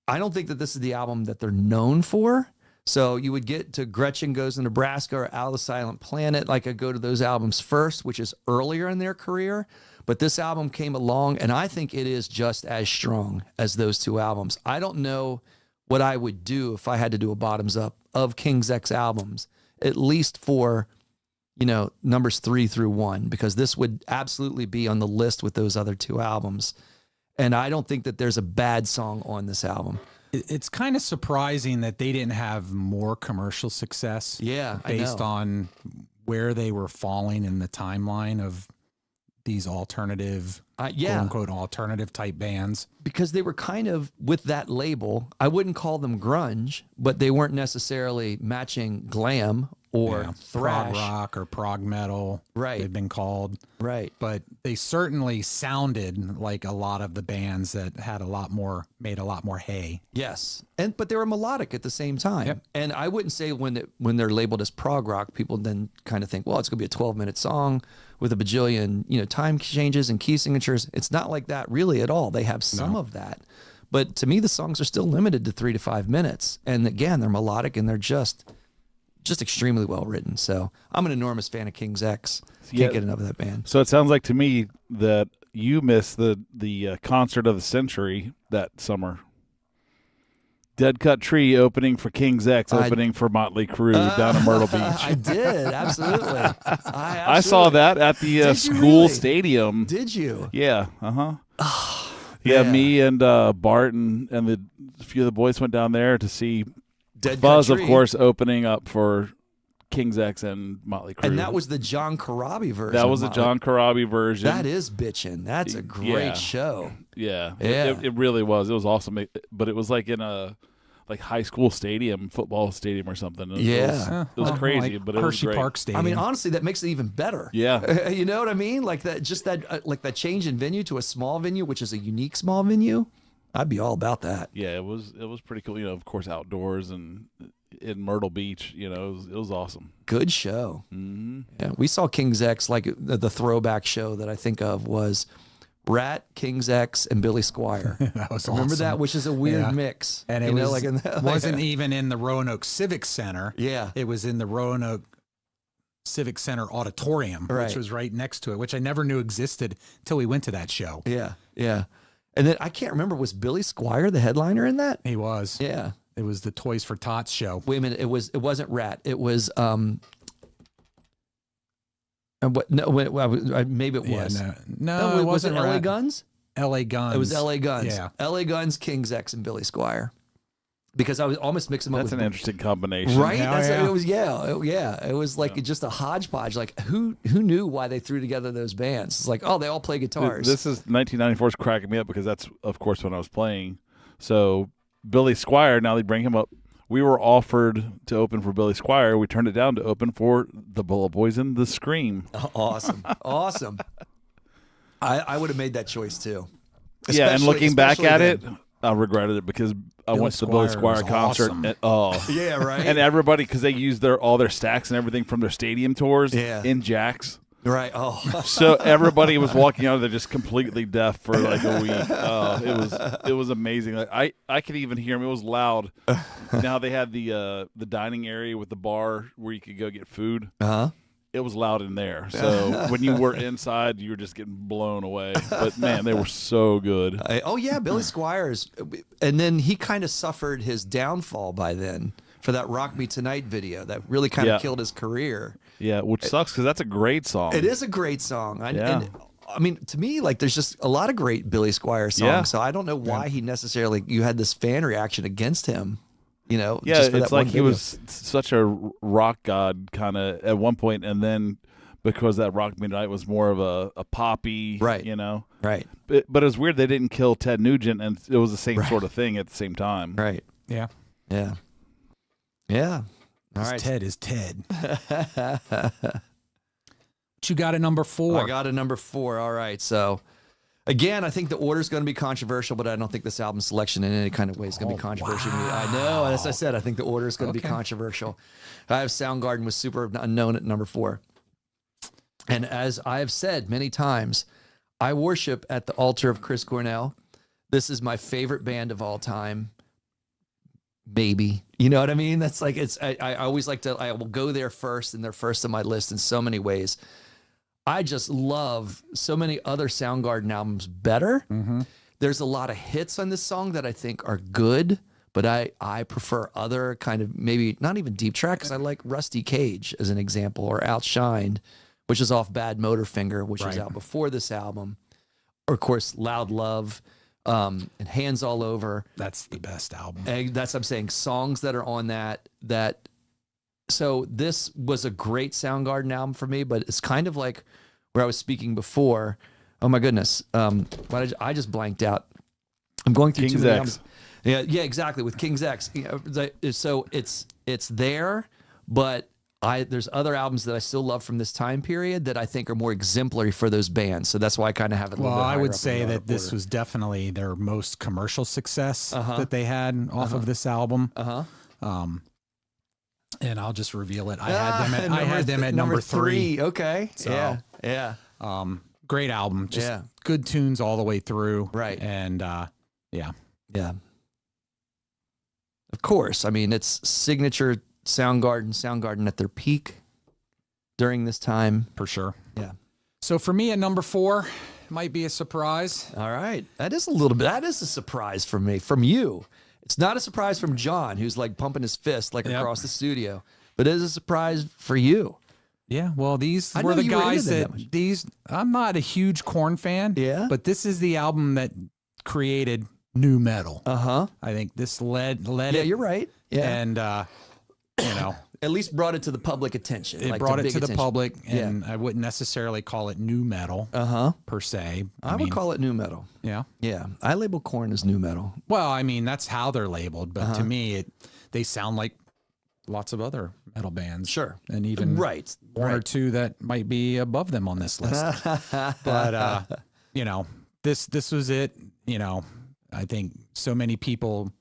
S1: I don't think that this is the album that they're known for. So you would get to Gretchen Goes to Nebraska or Out of the Silent Planet. Like I go to those albums first, which is earlier in their career. But this album came along and I think it is just as strong as those two albums. I don't know what I would do if I had to do a bottoms up of King's X albums, at least for, numbers 3 through 1, because this would absolutely be on the list with those other 2 albums. And I don't think that there's a bad song on this album.
S2: It's kind of surprising that they didn't have more commercial success.
S1: Yeah,
S2: based on where they were falling in the timeline of these alternative, quote unquote, alternative type bands.
S1: Because they were kind of with that label. I wouldn't call them grunge, but they weren't necessarily matching glam or thrash.
S2: Prog rock or prog metal.
S1: Right.
S2: They've been called.
S1: Right.
S2: But they certainly sounded like a lot of the bands that had made a lot more hay.
S1: Yes. But they were melodic at the same time.
S2: Yep.
S1: And I wouldn't say when they're labeled as prog rock, people then kind of think, well, it's going to be a 12-minute song with a bajillion, time changes and key signatures. It's not like that really at all. They have some of that. But to me, the songs are still limited to 3 to 5 minutes. And again, they're melodic and they're just extremely well written. So I'm an enormous fan of King's X. Can't get enough of that band.
S4: So it sounds like to me that you missed the concert of the century that summer. Dead Cut Tree opening for King's X, opening for Motley Crue down in Myrtle Beach.
S1: I did, absolutely.
S4: I saw that at the school stadium.
S1: Did you?
S4: Yeah, yeah, me and Bart and a few of the boys went down there to see
S1: Dead
S4: Buzz,
S1: Country.
S4: of course, opening up for King's X and Motley Crue.
S1: And that was the John Corabi version.
S4: That was the John Corabi version.
S1: That is bitchin'. That's a great show.
S4: Yeah.
S1: Yeah.
S4: It really was. It was awesome. But it was like in a high school stadium, football stadium or something. It was crazy, but it was
S2: Hershey
S4: great.
S2: Park Stadium.
S1: I mean, honestly, that makes it even better.
S4: Yeah.
S1: You know what I mean? Like that change in venue to a small venue, which is a unique small venue. I'd be all about that.
S4: Yeah, it was pretty cool. Of course, outdoors and in Myrtle Beach. It was awesome.
S1: Good show.
S4: Mm-hmm.
S1: Yeah, we saw King's X. Like the throwback show that I think of was Rat, King's X, and Billy Squire.
S2: That was
S1: Remember
S2: awesome.
S1: that, which is a weird mix.
S2: And it wasn't
S1: like,
S2: even in the Roanoke Civic Center.
S1: Yeah,
S2: it was in the Roanoke Civic Center Auditorium, which was right next to it, which I never knew existed until we went to that show.
S1: Yeah, yeah. And then I can't remember, was Billy Squire the headliner in that?
S2: He was.
S1: Yeah.
S2: It was the Toys for Tots show.
S1: Wait a minute, it wasn't Rat. It was maybe it was.
S2: Yeah, no, it wasn't
S1: LA
S2: Rat.
S1: Guns?
S2: LA Guns.
S1: It was LA Guns.
S2: Yeah.
S1: LA Guns, King's X, and Billy Squire. Because I was almost mixing them up.
S4: That's
S1: with
S4: an interesting combination.
S1: Right?
S2: Yeah,
S1: It was, It was like just a hodgepodge. Like who knew why they threw together those bands? It's like, oh, they all play guitars.
S4: This is 1994 is cracking me up because that's, of course, when I was playing. So Billy Squire, now they bring him up. We were offered to open for Billy Squire. We turned it down to open for the Bullet Boys and the Scream.
S1: Awesome. Awesome. I would have made that choice too.
S4: Yeah, and looking back at
S1: then.
S4: it, I regretted it because I went to the
S2: Squire
S4: Billy Squire
S2: was
S4: concert.
S2: awesome.
S1: Yeah, right.
S4: And everybody, because they used all their stacks and everything from their stadium tours in jacks.
S1: Right. Oh.
S4: So everybody was walking out of there just completely deaf for like a week. It was amazing. Like I could even hear them. It was loud. Now they had the dining area with the bar where you could go get food.
S1: Uh-huh.
S4: It was loud in there. So when you were inside, you were just getting blown away. But man, they were so good.
S1: Billy Squires. And then he kind of suffered his downfall by then for that Rock Me Tonight video that really kind of killed his career.
S4: Yeah, which sucks because that's a great song.
S1: It is a great song. And I mean, to me, like there's just a lot of great Billy Squire songs.
S4: Yeah.
S1: So I don't know why he necessarily, you had this fan reaction against him.
S4: Yeah,
S1: just for
S4: it's
S1: that one
S4: like he
S1: video.
S4: was such a rock god kind of at one point, and then because that Rock Me Tonight was more of a poppy,
S1: Right.
S4: Right. But it was weird they didn't kill Ted Nugent, and it was the same sort of thing at the same time.
S1: Right.
S2: Yeah.
S1: Yeah. Yeah. All right.
S2: Ted is Ted. What you got at number 4?
S1: I got a number 4. All right. So, again, I think the order's going to be controversial, but I don't think this album selection in any kind of way is going to be controversial.
S2: Wow.
S1: I know. As I said, I think the order is going to be controversial. I have Soundgarden with Super Unknown at number 4. And as I have said many times, I worship at the altar of Chris Cornell. This is my favorite band of all time. Maybe. You know what I mean? That's like, I always like to, I will go there first, and they're first on my list in so many ways. I just love so many other Soundgarden albums better.
S2: Mm-hmm.
S1: There's a lot of hits on this song that I think are good, but I prefer other kind of, maybe not even deep tracks. I like Rusty Cage as an example, or Outshined, which is off Bad Motorfinger, which was
S2: Right.
S1: out before this album. Or of course, Loud Love, and Hands All Over.
S2: That's the best album.
S1: And that's what I'm saying. Songs that are on that. So this was a great Soundgarden album for me, but it's kind of like where I was speaking before. Oh my goodness. I just blanked out. I'm going through
S4: King's
S1: too many
S4: X.
S1: albums. Yeah, exactly. With King's X. So it's there, but there's other albums that I still love from this time period that I think are more exemplary for those bands. So that's why I kind of have it a little
S2: Well,
S1: bit
S2: I
S1: higher
S2: would
S1: up in
S2: say
S1: the
S2: that this
S1: order.
S2: was definitely their most commercial success
S1: Uh-huh.
S2: that they had off of this album.
S1: Uh-huh.
S2: And I'll just reveal it. I had them at number 3.
S1: Okay.
S2: So-
S1: Yeah.
S2: Great album. Just
S1: Yeah.
S2: good tunes all the way through.
S1: Right.
S2: And yeah.
S1: Yeah. Of course. I mean, it's signature Soundgarden at their peak during this time.
S2: For sure.
S1: Yeah.
S2: So for me at number 4, might be a surprise.
S1: All right. That is a surprise for me, from you. It's not a surprise from John, who's like pumping his fist like
S2: Yep.
S1: across the studio, but it is a surprise for you.
S2: Yeah, well, these
S1: I
S2: were
S1: know
S2: the
S1: you were into
S2: guys
S1: them
S2: that
S1: that much.
S2: these. I'm not a huge Korn fan.
S1: Yeah?
S2: but this is the album that created new metal.
S1: Uh-huh.
S2: I think this led
S1: Yeah,
S2: it.
S1: you're right. Yeah.
S2: And
S1: At least brought it to the public attention.
S2: it
S1: like
S2: brought it
S1: big
S2: to the
S1: attention.
S2: public. And I wouldn't necessarily call it new metal
S1: Uh-huh.
S2: per se.
S1: I would call it new metal.
S2: yeah.
S1: Yeah. I label Korn as new metal.
S2: Well, I mean that's how they're labeled, but
S1: Uh-huh.
S2: to me, they sound like lots of other metal bands.
S1: Sure.
S2: and even
S1: Right.
S2: one or two that might be above them on this list. But this was it. I think so many people.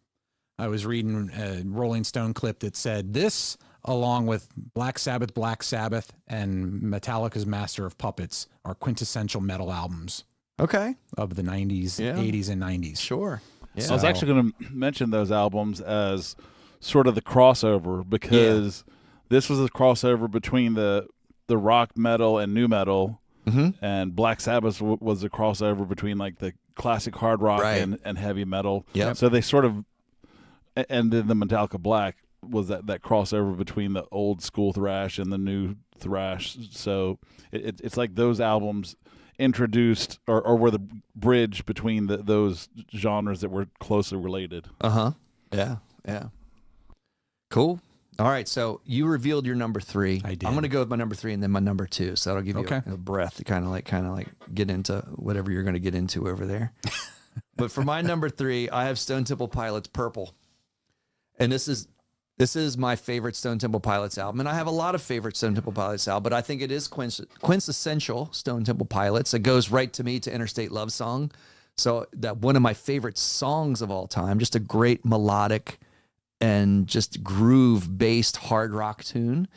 S2: I was reading a Rolling Stone clip that said this, along with Black Sabbath, and Metallica's Master of Puppets, are quintessential metal albums
S1: Okay.
S2: of the 90s,
S1: Yeah.
S2: 80s, and 90s.
S1: Sure. Yeah.
S4: I was actually going to mention those albums as sort of the crossover, because this was a crossover between the rock metal and new metal,
S1: Mm-hmm.
S4: and Black Sabbath was a crossover between like the classic hard rock
S1: Right.
S4: and heavy metal.
S1: Yep.
S4: So they sort of, and then the Metallica Black was that crossover between the old school thrash and the new thrash. So it's like those albums introduced or were the bridge between those genres that were closely related.
S1: Uh-huh. Yeah. Yeah. Cool. All right. So you revealed your number 3.
S2: I did.
S1: I'm going to go with my number 3 and then my number 2. So that'll give you
S2: Okay.
S1: a breath to kind of like get into whatever you're going to get into over there. But for my number 3, I have Stone Temple Pilots Purple. And this is my favorite Stone Temple Pilots album. And I have a lot of favorite Stone Temple Pilots album, but I think it is quintessential Stone Temple Pilots. It goes right to me to Interstate Love Song. So that one of my favorite songs of all time, just a great melodic and just groove-based hard rock tune.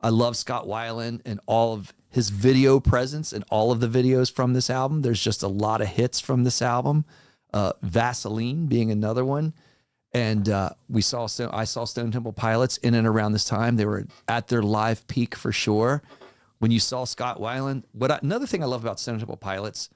S1: I love Scott Weiland and all of his video presence in all of the videos from this album. There's just a lot of hits from this album. Vaseline being another one. And I saw Stone Temple Pilots in and around this time. They were at their live peak for sure. When you saw Scott Weiland, another thing I love about Stone Temple Pilots,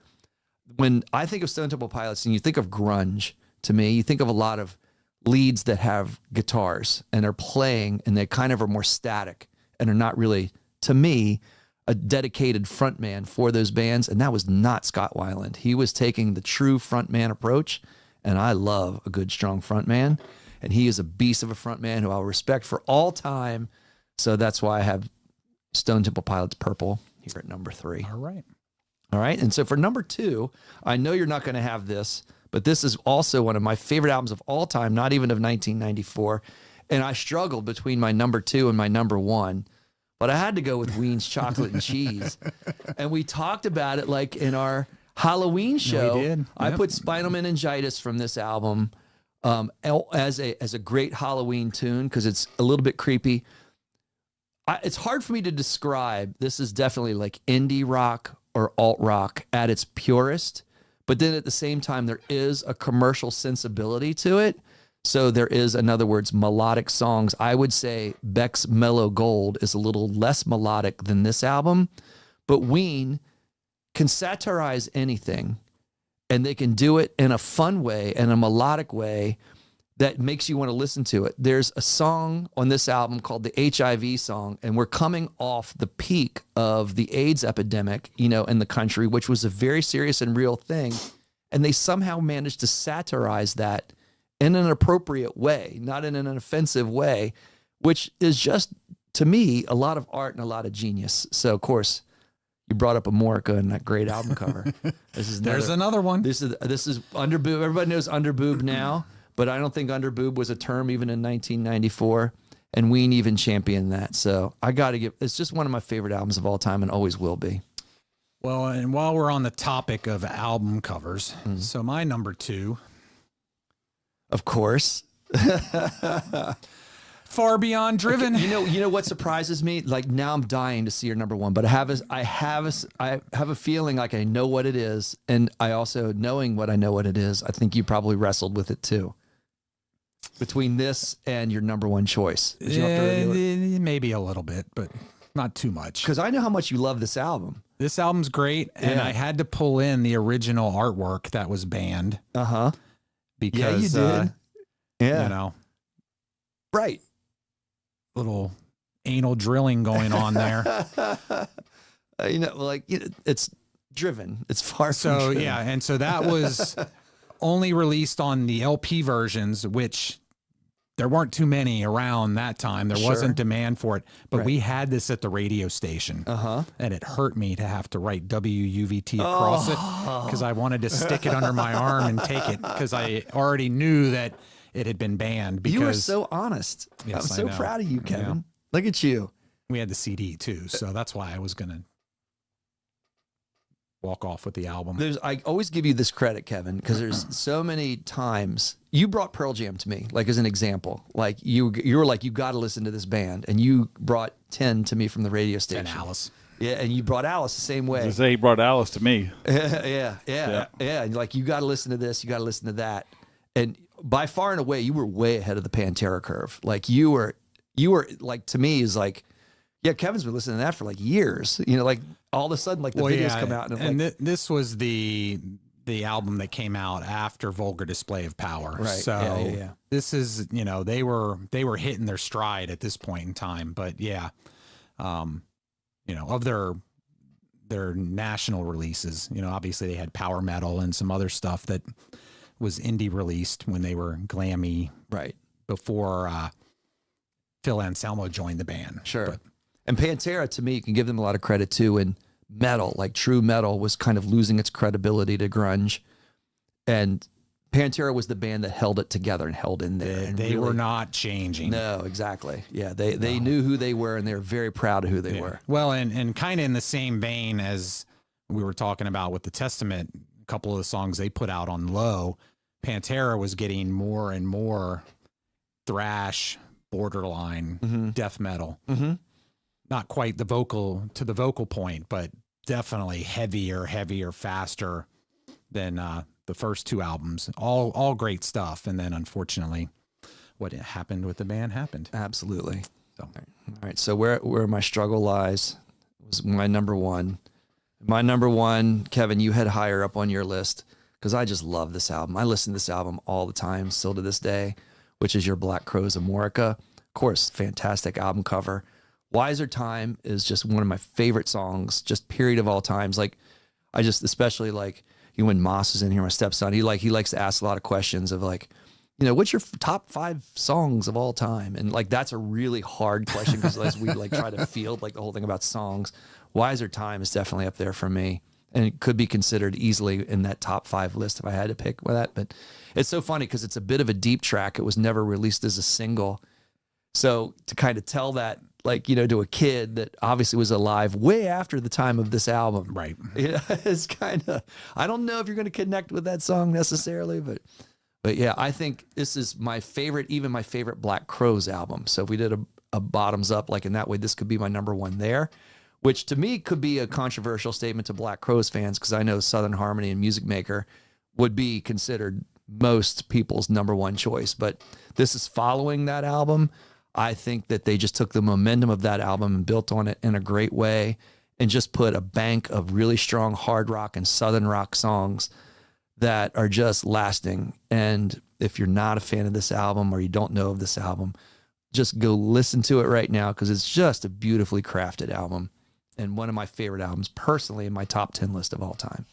S1: when I think of Stone Temple Pilots and you think of grunge, to me, you think of a lot of leads that have guitars and are playing and they kind of are more static and are not really, to me, a dedicated frontman for those bands. And that was not Scott Weiland. He was taking the true frontman approach. And I love a good, strong frontman. And he is a beast of a frontman who I'll respect for all time. So that's why I have Stone Temple Pilots Purple here at number 3.
S2: All right.
S1: All right. And so for number 2, I know you're not going to have this, but this is also one of my favorite albums of all time, not even of 1994. And I struggled between my number 2 and my number 1, but I had to go with Ween's Chocolate and Cheese. And we talked about it like in our Halloween show.
S2: We did.
S1: I
S2: Yep.
S1: put Spinal Meningitis from this album as a great Halloween tune because it's a little bit creepy. It's hard for me to describe. This is definitely like indie rock or alt rock at its purest, but then at the same time, there is a commercial sensibility to it. So there is, in other words, melodic songs. I would say Beck's Mellow Gold is a little less melodic than this album, but Ween can satirize anything, and they can do it in a fun way and a melodic way that makes you want to listen to it. There's a song on this album called the HIV song, and we're coming off the peak of the AIDS epidemic, in the country, which was a very serious and real thing. And they somehow managed to satirize that in an appropriate way, not in an offensive way, which is just, to me, a lot of art and a lot of genius. So, of course, you brought up Amorica and that great album cover.
S2: There's another one.
S1: This is underboob. Everybody knows underboob now, but I don't think underboob was a term even in 1994, and Ween even championed that. So I got to it's just one of my favorite albums of all time and always will be.
S2: Well, and while we're on the topic of album covers, so my number 2,
S1: of course,
S2: Far Beyond Driven.
S1: You know what surprises me? Like, now I'm dying to see your number 1, but I have a feeling like I know what it is, and I also, knowing what I know what it is, I think you probably wrestled with it too. Between this and your number 1 choice, did you have to reveal it?
S2: Maybe a little bit, but not too much.
S1: Because I know how much you love this album.
S2: This album's great, and I had to pull in the original artwork that was banned. Because
S1: yeah, you did. Right.
S2: Little anal drilling going on there.
S1: It's driven. It's far from
S2: So
S1: driven.
S2: yeah, and so that was only released on the LP versions, which there weren't too many around that time. There wasn't demand for it, but we had this at the radio station, and it hurt me to have to write WUVT across it because I wanted to stick it under my arm and take it because I already knew that it had been banned. Because
S1: you were so honest.
S2: Yes,
S1: I'm so proud of you, Kevin. Yeah. Look at you.
S2: We had the CD too, so that's why I was gonna walk off with the album.
S1: I always give you this credit, Kevin, because there's so many times you brought Pearl Jam to me, like as an example. Like you were like, you got to listen to this band, and you brought 10 to me from the radio station.
S2: And Alice.
S1: Yeah, and you brought Alice the same way.
S4: I say he brought Alice to me.
S1: Yeah. And like, you got to listen to this, you got to listen to that, and by far and away, you were way ahead of the Pantera curve. Like you were like, to me, is like, yeah, Kevin's been listening to that for like years. Like all of a sudden, like the videos come out,
S2: and this was the album that came out after Vulgar Display of Power.
S1: Right.
S2: So this is, they were hitting their stride at this point in time. But of their national releases, obviously they had power metal and some other stuff that was indie released when they were glammy,
S1: right,
S2: before Phil Anselmo joined the band.
S1: Sure. And Pantera, to me, you can give them a lot of credit too. And metal, like true metal, was kind of losing its credibility to grunge, and Pantera was the band that held it together and held in there.
S2: They were not changing.
S1: No, exactly. Yeah, they knew who they were, and they were very proud of who they were.
S2: Well, and kind of in the same vein as we were talking about with the Testament, a couple of the songs they put out on Low, Pantera was getting more and more thrash, borderline death metal. Not quite the vocal point, but definitely heavier, faster than the first 2 albums. All great stuff. And then unfortunately, what happened with the band happened.
S1: Absolutely. So, all right. So where my struggle lies was my number 1. My number 1, Kevin, you had higher up on your list because I just love this album. I listen to this album all the time, still to this day, which is your Black Crowes Amorica. Of course, fantastic album cover. Wiser Time is just one of my favorite songs, just period of all times. Like, I just, especially like, when Moss is in here, my stepson, he likes to ask a lot of questions of like, what's your top 5 songs of all time? And like, that's a really hard question because as we like try to field like the whole thing about songs, Wiser Time is definitely up there for me. And it could be considered easily in that top 5 list if I had to pick with that. But it's so funny because it's a bit of a deep track. It was never released as a single. So to kind of tell that, like, to a kid that obviously was alive way after the time of this album.
S2: Right.
S1: It's kind of, I don't know if you're going to connect with that song necessarily, but yeah, I think this is my favorite, even my favorite Black Crowes album. So if we did a bottoms up, like in that way, this could be my number 1 there, which to me could be a controversial statement to Black Crowes fans, because I know Southern Harmony and Music Maker would be considered most people's number 1 choice. But this is following that album. I think that they just took the momentum of that album and built on it in a great way and just put a bank of really strong hard rock and Southern rock songs that are just lasting. And if you're not a fan of this album or you don't know of this album, just go listen to it right now because it's just a beautifully crafted album and one of my favorite albums personally in my top 10 list of all time.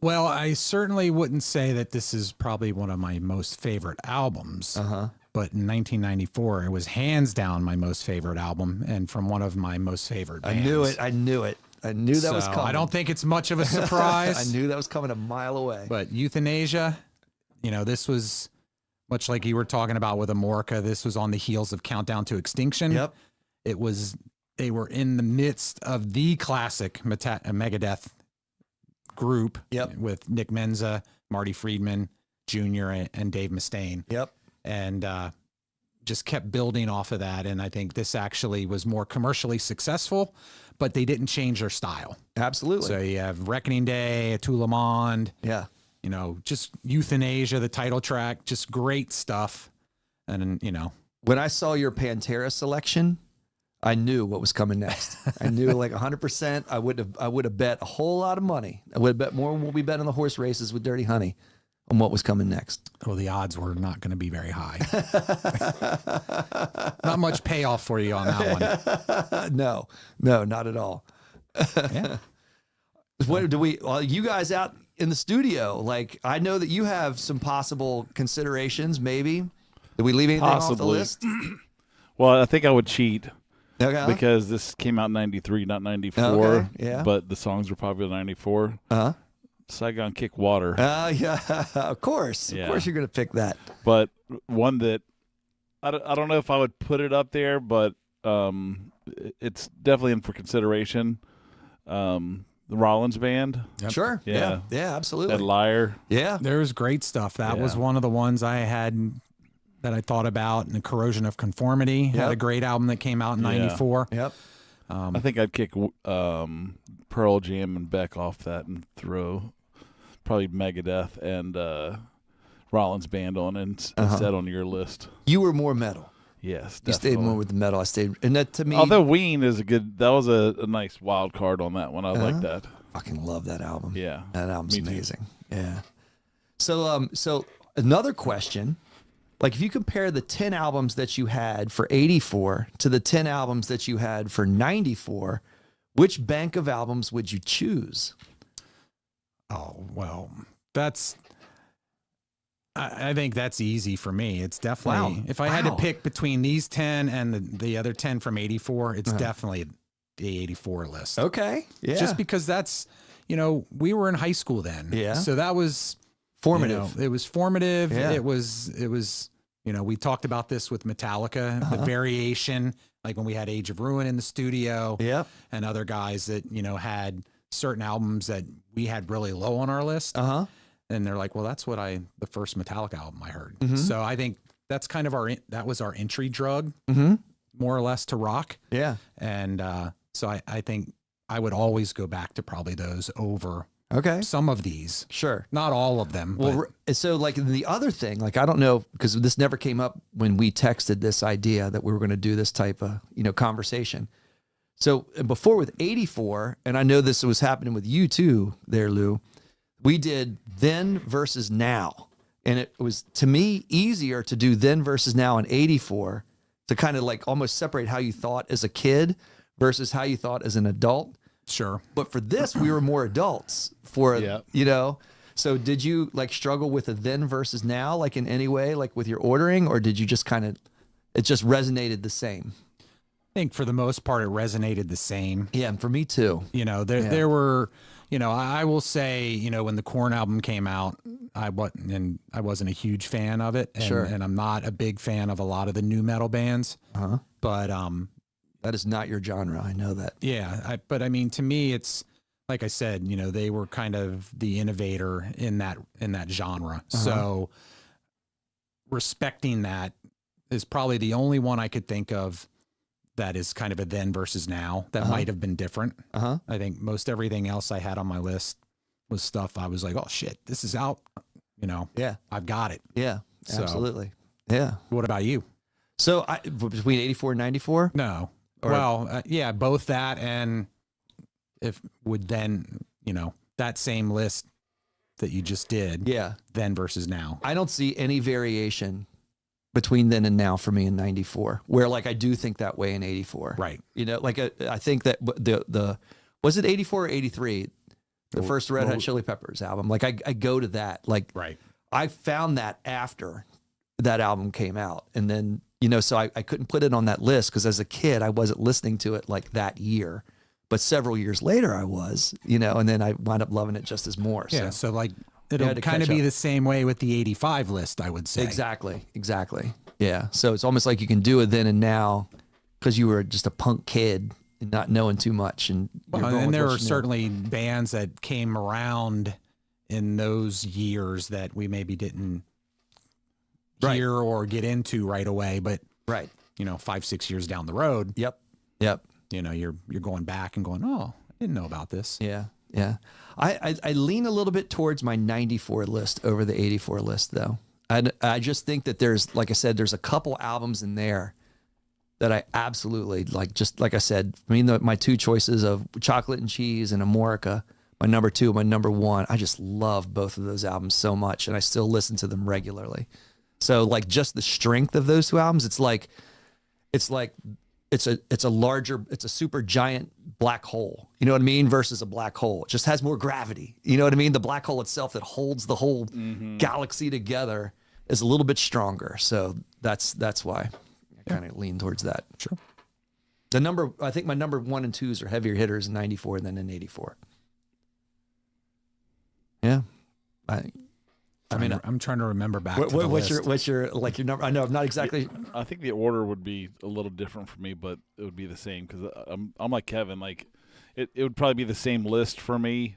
S2: Well, I certainly wouldn't say that this is probably one of my most favorite albums. But in 1994, it was hands down my most favorite album and from one of my most favorite bands.
S1: I knew it. I knew that was coming.
S2: I don't think it's much of a surprise.
S1: I knew that was coming a mile away.
S2: But Euthanasia, this was much like you were talking about with Amorca. This was on the heels of Countdown to Extinction.
S1: Yep.
S2: They were in the midst of the classic Megadeth group.
S1: Yep.
S2: With Nick Menza, Marty Friedman Jr., and Dave Mustaine.
S1: Yep.
S2: And just kept building off of that. And I think this actually was more commercially successful, but they didn't change their style.
S1: Absolutely.
S2: So you have Reckoning Day, To Le Monde.
S1: Yeah.
S2: Just Euthanasia, the title track, just great stuff. And,
S1: when I saw your Pantera selection, I knew what was coming next. I knew like 100%. I would have bet a whole lot of money. I would have bet more than what we bet on the horse races with Dirty Honey on what was coming next.
S2: Well, the odds were not going to be very high. Not much payoff for you on that one.
S1: No, not at all.
S2: Yeah.
S1: What do we? Well, you guys out in the studio, like I know that you have some possible considerations. Maybe did we leave anything off the list?
S4: Well, I think I would cheat.
S1: Okay.
S4: Because this came out in 93, not 94.
S1: Okay, yeah.
S4: But the songs were probably 94.
S1: Uh-huh.
S4: Saigon Kick Water.
S1: Yeah, of course.
S4: Yeah.
S1: Of course you're going to pick that.
S4: But one that I don't know if I would put it up there, but it's definitely in for consideration. The Rollins Band.
S2: Yep.
S1: Sure.
S4: Yeah.
S1: Yeah, absolutely.
S4: That Liar.
S1: Yeah.
S2: There was great stuff. That was one of the ones I had that I thought about. And the Corrosion of Conformity had a great album that came out in 94.
S1: Yep.
S4: I think I'd kick Pearl Jam and Beck off that and throw probably Megadeth and Rollins Band on instead on your list.
S1: You were more metal.
S4: Yes,
S1: You
S4: definitely.
S1: stayed more with the metal. I stayed, and that to me,
S4: Although Ween is that was a nice wild card on that one. I like that.
S1: fucking love that album.
S4: Yeah,
S1: That album's
S4: me too.
S1: amazing. Yeah. So another question, like if you compare the 10 albums that you had for 84 to the 10 albums that you had for 94, which bank of albums would you choose?
S2: Oh, well, I think that's easy for me. It's definitely, if I had to pick between these 10 and the other 10 from 84, it's definitely the 84 list.
S1: Okay. Yeah.
S2: Just because that's, we were in high school then.
S1: Yeah.
S2: So that was
S1: formative.
S2: It was formative.
S1: Yeah.
S2: It was, we talked about this with Metallica, the variation, like when we had Age of Ruin in the studio.
S1: Yep.
S2: And other guys that, had certain albums that we had really low on our list.
S1: Uh-huh.
S2: And they're like, well, that's the first Metallica album I heard.
S1: Mm-hmm.
S2: So I think that's kind of that was our entry drug, more or less, to rock.
S1: Yeah.
S2: And so I think I would always go back to probably those over
S1: Okay.
S2: some of these.
S1: Sure.
S2: Not all of them.
S1: Well, so like the other thing, like I don't know, because this never came up when we texted this idea that we were going to do this type of, conversation. So before with 84, and I know this was happening with you too there, Lou, we did then versus now. And it was, to me, easier to do then versus now in 84 to kind of like almost separate how you thought as a kid versus how you thought as an adult.
S2: Sure.
S1: But for this, we were more adults So did you like struggle with a then versus now, like in any way, like with your ordering, or did you just it just resonated the same?
S2: I think for the most part, it resonated the same.
S1: Yeah. And for me too.
S2: There were, I will say, when the Korn album came out, I wasn't a huge fan of it. And,
S1: Sure.
S2: And I'm not a big fan of a lot of the new metal bands.
S1: Uh-huh.
S2: But,
S1: That is not your genre. I know that.
S2: yeah, but I mean, to me, it's like I said, they were kind of the innovator in that genre. So respecting that is probably the only one I could think of that is kind of a then versus now that might have been different.
S1: Uh-huh.
S2: I think most everything else I had on my list was stuff I was like, oh shit, this is out.
S1: Yeah.
S2: I've got it.
S1: Yeah.
S2: So-
S1: Absolutely. Yeah.
S2: What about you?
S1: So between 84 and 94?
S2: No.
S1: Or-
S2: Yeah, both that and if would then, that same list that you just did.
S1: Yeah.
S2: Then versus now.
S1: I don't see any variation between then and now for me in 94, where like I do think that way in 84.
S2: Right.
S1: You know, like I think that the was it 84 or 83? The first Red Hot Chili Peppers album. Like I go to that. Like
S2: Right.
S1: I found that after that album came out. And then, you know, so I couldn't put it on that list because as a kid, I wasn't listening to it like that year. But several years later I was, you know, and then I wound up loving it just as more.
S2: Yeah. So like it'll
S1: had to
S2: kind of
S1: catch
S2: be
S1: up.
S2: the same way with the 85 list, I would say.
S1: Exactly. Yeah. So it's almost like you can do it then and now because you were just a punk kid and not knowing too much. And, you're going
S2: And
S1: with
S2: there
S1: what
S2: are
S1: you know.
S2: certainly bands that came around in those years that we maybe didn't
S1: Right.
S2: hear or get into right away. But,
S1: Right.
S2: you know, 5-6 years down the road,
S1: Yep.
S2: you know, you're going back and going, oh, I didn't know about this.
S1: Yeah. I lean a little bit towards my 94 list over the 84 list though. I just think that there's, like I said, there's a couple albums in there that I absolutely like. Just like I said, I mean, my two choices of Chocolate and Cheese and Amorica, my number 2, my number 1. I just love both of those albums so much, and I still listen to them regularly. So like just the strength of those two albums, it's a super giant black hole. You know what I mean? Versus a black hole. It just has more gravity. You know what I mean? The black hole itself that holds the whole galaxy together is a little bit stronger. So that's why I kind of lean towards that.
S2: Sure.
S1: I think my number 1 and 2s are heavier hitters in 94 than in 84. Yeah. I mean,
S2: I'm trying to remember back to the
S1: what's
S2: list.
S1: your like your number? I know I'm not exactly.
S4: I think the order would be a little different for me, but it would be the same because I'm like Kevin. Like it would probably be the same list for me,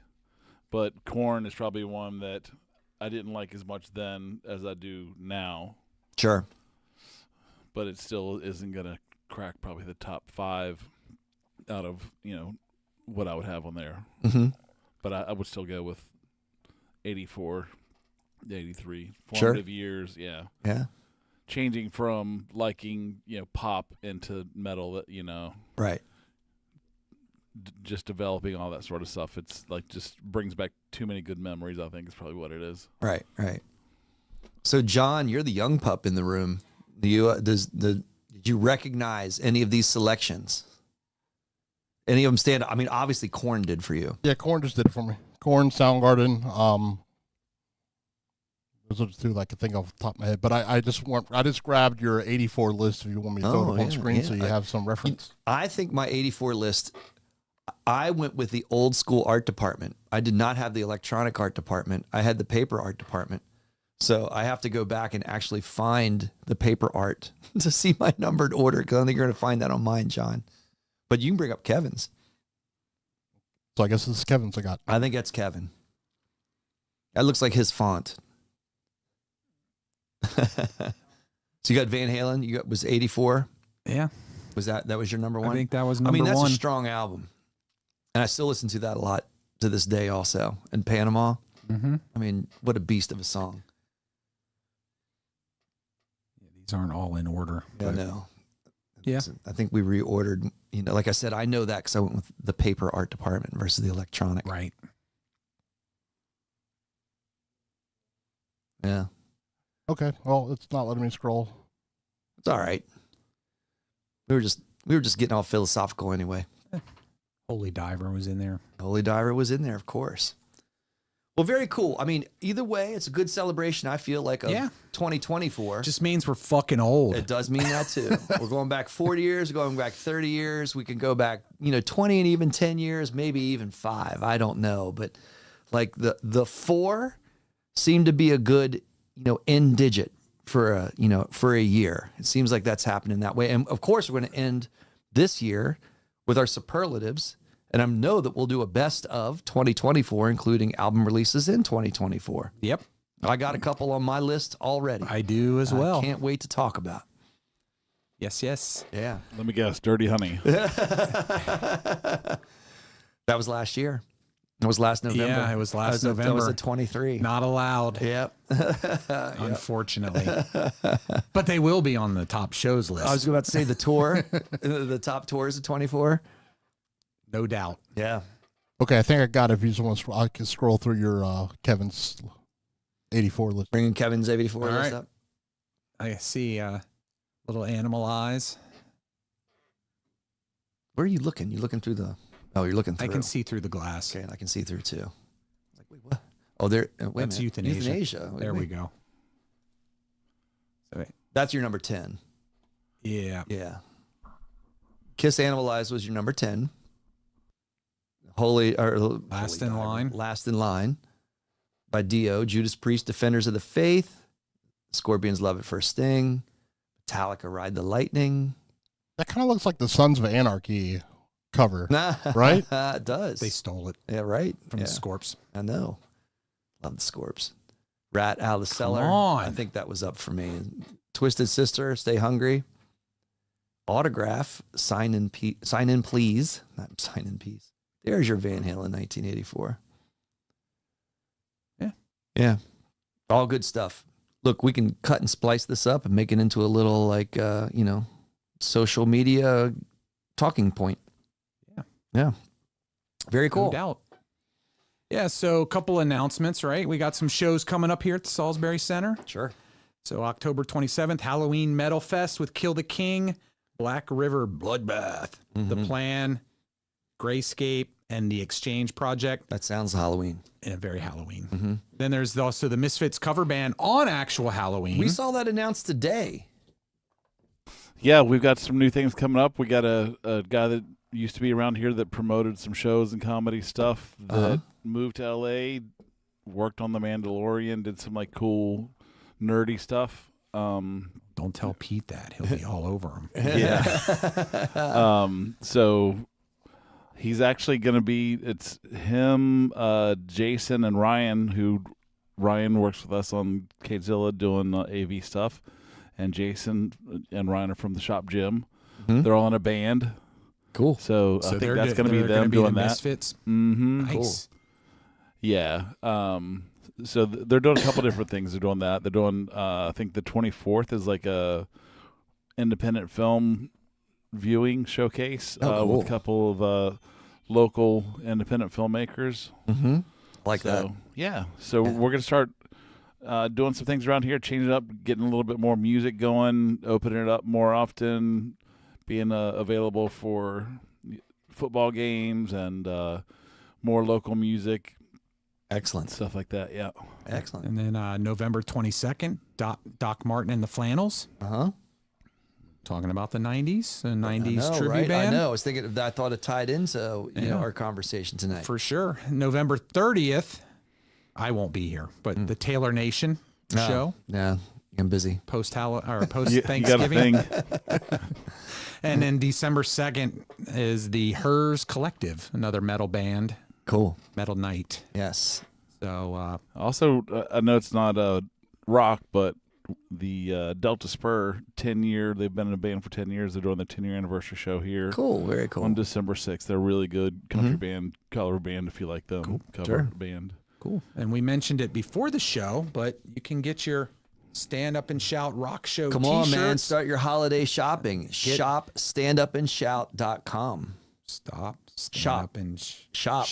S4: but Korn is probably one that I didn't like as much then as I do now.
S1: Sure.
S4: But it still isn't gonna crack probably the top 5 out of what I would have on there.
S1: Mm-hmm.
S4: But I would still go with 84. 83
S1: Sure.
S4: formative years, yeah.
S1: Yeah.
S4: Changing from liking pop into metal, that
S1: Right.
S4: just developing all that sort of stuff. It's like just brings back too many good memories. I think is probably what it is.
S1: Right. So John, you're the young pup in the room. Did you recognize any of these selections? Any of them stand out? I mean, obviously Korn did for you.
S3: Yeah, Korn just did it for me. Korn, Soundgarden. Those are the two I can think of off the top of my head. But I just grabbed your 84 list if you want me to throw it up on screen so you have some reference.
S1: I think my 84 list, I went with the old school art department. I did not have the electronic art department. I had the paper art department. So I have to go back and actually find the paper art to see my numbered order because I don't think you're going to find that on mine, John. But you can bring up Kevin's.
S3: So I guess this is Kevin's I got.
S1: I think that's Kevin. That looks like his font. So you got Van Halen. Was 84.
S2: Yeah.
S1: Was that was your number 1?
S2: I think that was
S1: I
S2: number
S1: mean, that's
S2: 1.
S1: a strong album, and I still listen to that a lot to this day. Also, in Panama.
S2: Mm-hmm.
S1: I mean, what a beast of a song.
S2: These aren't all in order.
S1: I know.
S2: Yeah.
S1: I think we reordered. Like I said, I know that because I went with the paper art department versus the electronic.
S2: Right.
S1: Yeah.
S3: Okay. Well, it's not letting me scroll.
S1: It's all right. We were just getting all philosophical anyway.
S2: Holy Diver was in there.
S1: Holy Diver was in there, of course. Well, very cool. I mean, either way, it's a good celebration. I feel like of 2024.
S2: Just means we're fucking old.
S1: It does mean that too. We're going back 40 years, going back 30 years. We can go back, 20 and even 10 years, maybe even 5. I don't know, but like the 4 seemed to be a good, end digit for a year. It seems like that's happening that way. And of course, we're going to end this year with our superlatives. And I know that we'll do a best of 2024, including album releases in 2024.
S2: Yep.
S1: I got a couple on my list already.
S2: I do as well.
S1: I can't wait to talk about.
S2: Yes.
S1: Yeah.
S4: Let me guess, Dirty Honey.
S1: That was last year. It was last November.
S2: Yeah, it was last November.
S1: That was a 23.
S2: Not allowed.
S1: Yep.
S2: Unfortunately. But they will be on the top shows list.
S1: I was about to say the tour, the top tours of 24.
S2: No doubt.
S1: Yeah.
S3: Okay, I think I got it. If you just want to, I can scroll through your Kevin's 84 list.
S1: Bringing Kevin's 84
S2: All
S1: list
S2: right.
S1: up.
S2: I see little animal eyes.
S1: Where are you looking? You looking through the? Oh, you're looking through.
S2: I can see through the glass.
S1: Okay, and I can see through too. Like, wait, what? Oh, there. Wait
S2: That's
S1: a minute.
S2: euthanasia.
S1: Euthanasia.
S2: There we go. So,
S1: That's your number 10.
S2: yeah.
S1: Yeah. Kiss Animalize was your number 10. Last
S2: in Line.
S1: Last in Line by Dio. Judas Priest, Defenders of the Faith. Scorpions, Love at First Sting. Metallica, Ride the Lightning.
S3: That kind of looks like the Sons of Anarchy cover, right?
S1: It does.
S2: They stole it
S1: Yeah, right.
S2: from
S1: Yeah.
S2: the Scorps.
S1: I know. Love the Scorps. Rat Out of the Cellar.
S2: on.
S1: I think that was up for me. Twisted Sister, Stay Hungry. Autograph, Sign in Please. Not Sign in Peace. There's your Van Halen 1984.
S2: Yeah.
S1: Yeah. All good stuff. Look, we can cut and splice this up and make it into a little social media talking point.
S2: Yeah.
S1: Yeah. Very cool.
S2: No doubt. Yeah, so a couple announcements, right? We got some shows coming up here at the Salisbury Center.
S1: Sure.
S2: So October 27th, Halloween Metal Fest with Kill the King, Black River Bloodbath, The Plan, Grayscape, and The Exchange Project.
S1: That sounds Halloween.
S2: And very Halloween. Then there's also the Misfits cover band on actual Halloween.
S1: We saw that announced today.
S4: Yeah, we've got some new things coming up. We got a guy that used to be around here that promoted some shows and comedy stuff that moved to L.A., worked on The Mandalorian, did some like cool nerdy stuff.
S2: Don't tell Pete that. He'll be all over him.
S4: Yeah. So he's actually going to be, it's him, Jason, and Ryan, who Ryan works with us on Katezilla doing AV stuff. And Jason and Ryan are from the Shop Gym. They're all in a band.
S1: Cool.
S4: So I think that's going to be them doing that.
S2: Misfits.
S4: Mm-hmm.
S2: Nice.
S1: Cool.
S4: Yeah. So they're doing a couple different things. They're doing that. They're doing, I think the 24th is like a independent film viewing showcase
S1: cool.
S4: with a couple of local independent filmmakers.
S1: Like that.
S4: Yeah. So we're going to start doing some things around here, changing it up, getting a little bit more music going, opening it up more often, being available for football games and more local music.
S1: Excellent.
S4: Stuff like that, yeah.
S1: Excellent.
S2: And then November 22nd, Doc Martin and the Flannels. Talking about the 90s, the 90s tribute
S1: right?
S2: band.
S1: I know. I was thinking, I thought it tied into our conversation tonight.
S2: For sure. November 30th, I won't be here, but the Taylor Nation show.
S1: Yeah, I'm busy.
S2: Post
S4: You
S2: Thanksgiving.
S4: got a thing.
S2: And then December 2nd is the Hers Collective, another metal band,
S1: Cool.
S2: Metal Night.
S1: Yes.
S2: So
S4: Also, I know it's not rock, but the Delta Spur 10-year, they've been in a band for 10 years. They're doing the 10-year anniversary show here.
S1: Cool. Very cool.
S4: On December 6th. They're a really good country band, cover band if you like them.
S2: Cool.
S4: Cover
S1: Sure.
S4: band.
S2: cool. And we mentioned it before the show, but you can get your Stand Up and Shout rock show
S1: Come
S2: t-shirts.
S1: on, man. Start your holiday shopping. Shop standupandshout.com.
S2: Stop. Stand
S1: Shop.
S2: Up and
S1: Shop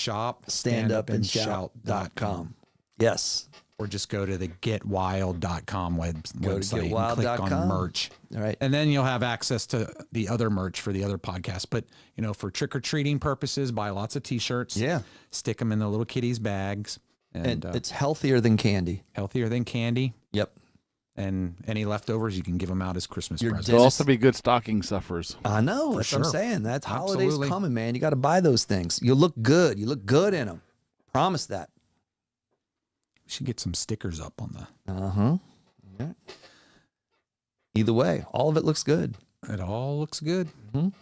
S1: standupandshout.com. Yes.
S2: Or just go to the getwild.com website and click on
S1: getwild.com.
S2: merch.
S1: All right.
S2: And then you'll have access to the other merch for the other podcasts. But, for trick-or-treating purposes, buy lots of T-shirts.
S1: Yeah.
S2: Stick them in the little kitties' bags.
S1: And it's healthier than candy.
S2: Healthier than candy.
S1: Yep.
S2: And any leftovers, you can give them out as Christmas presents.
S4: They'll also be good stocking stuffers.
S1: I know. That's what I'm
S2: sure.
S1: saying. That's holidays
S2: Absolutely.
S1: coming, man. You got to buy those things. You look good. You look good in them. Promise that.
S2: We should get some stickers up on the...
S1: Yeah. Either way, all of it looks good.
S2: It all looks good. All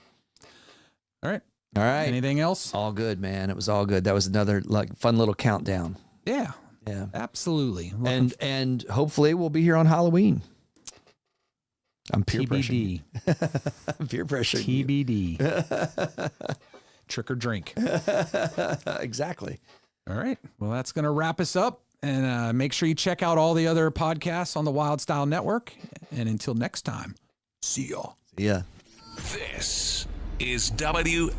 S2: right.
S1: All right.
S2: Anything else?
S1: All good, man. It was all good. That was another fun little countdown.
S2: Yeah.
S1: Yeah.
S2: Absolutely.
S1: And hopefully we'll be here on Halloween. I'm peer pressuring.
S2: TBD.
S1: I'm peer pressuring.
S2: TBD. Trick or drink.
S1: Exactly.
S2: All right. Well, that's going to wrap us up. And make sure you check out all the other podcasts on the Wild Style Network. And until next time, see y'all.
S1: Yeah.
S5: This is WSN.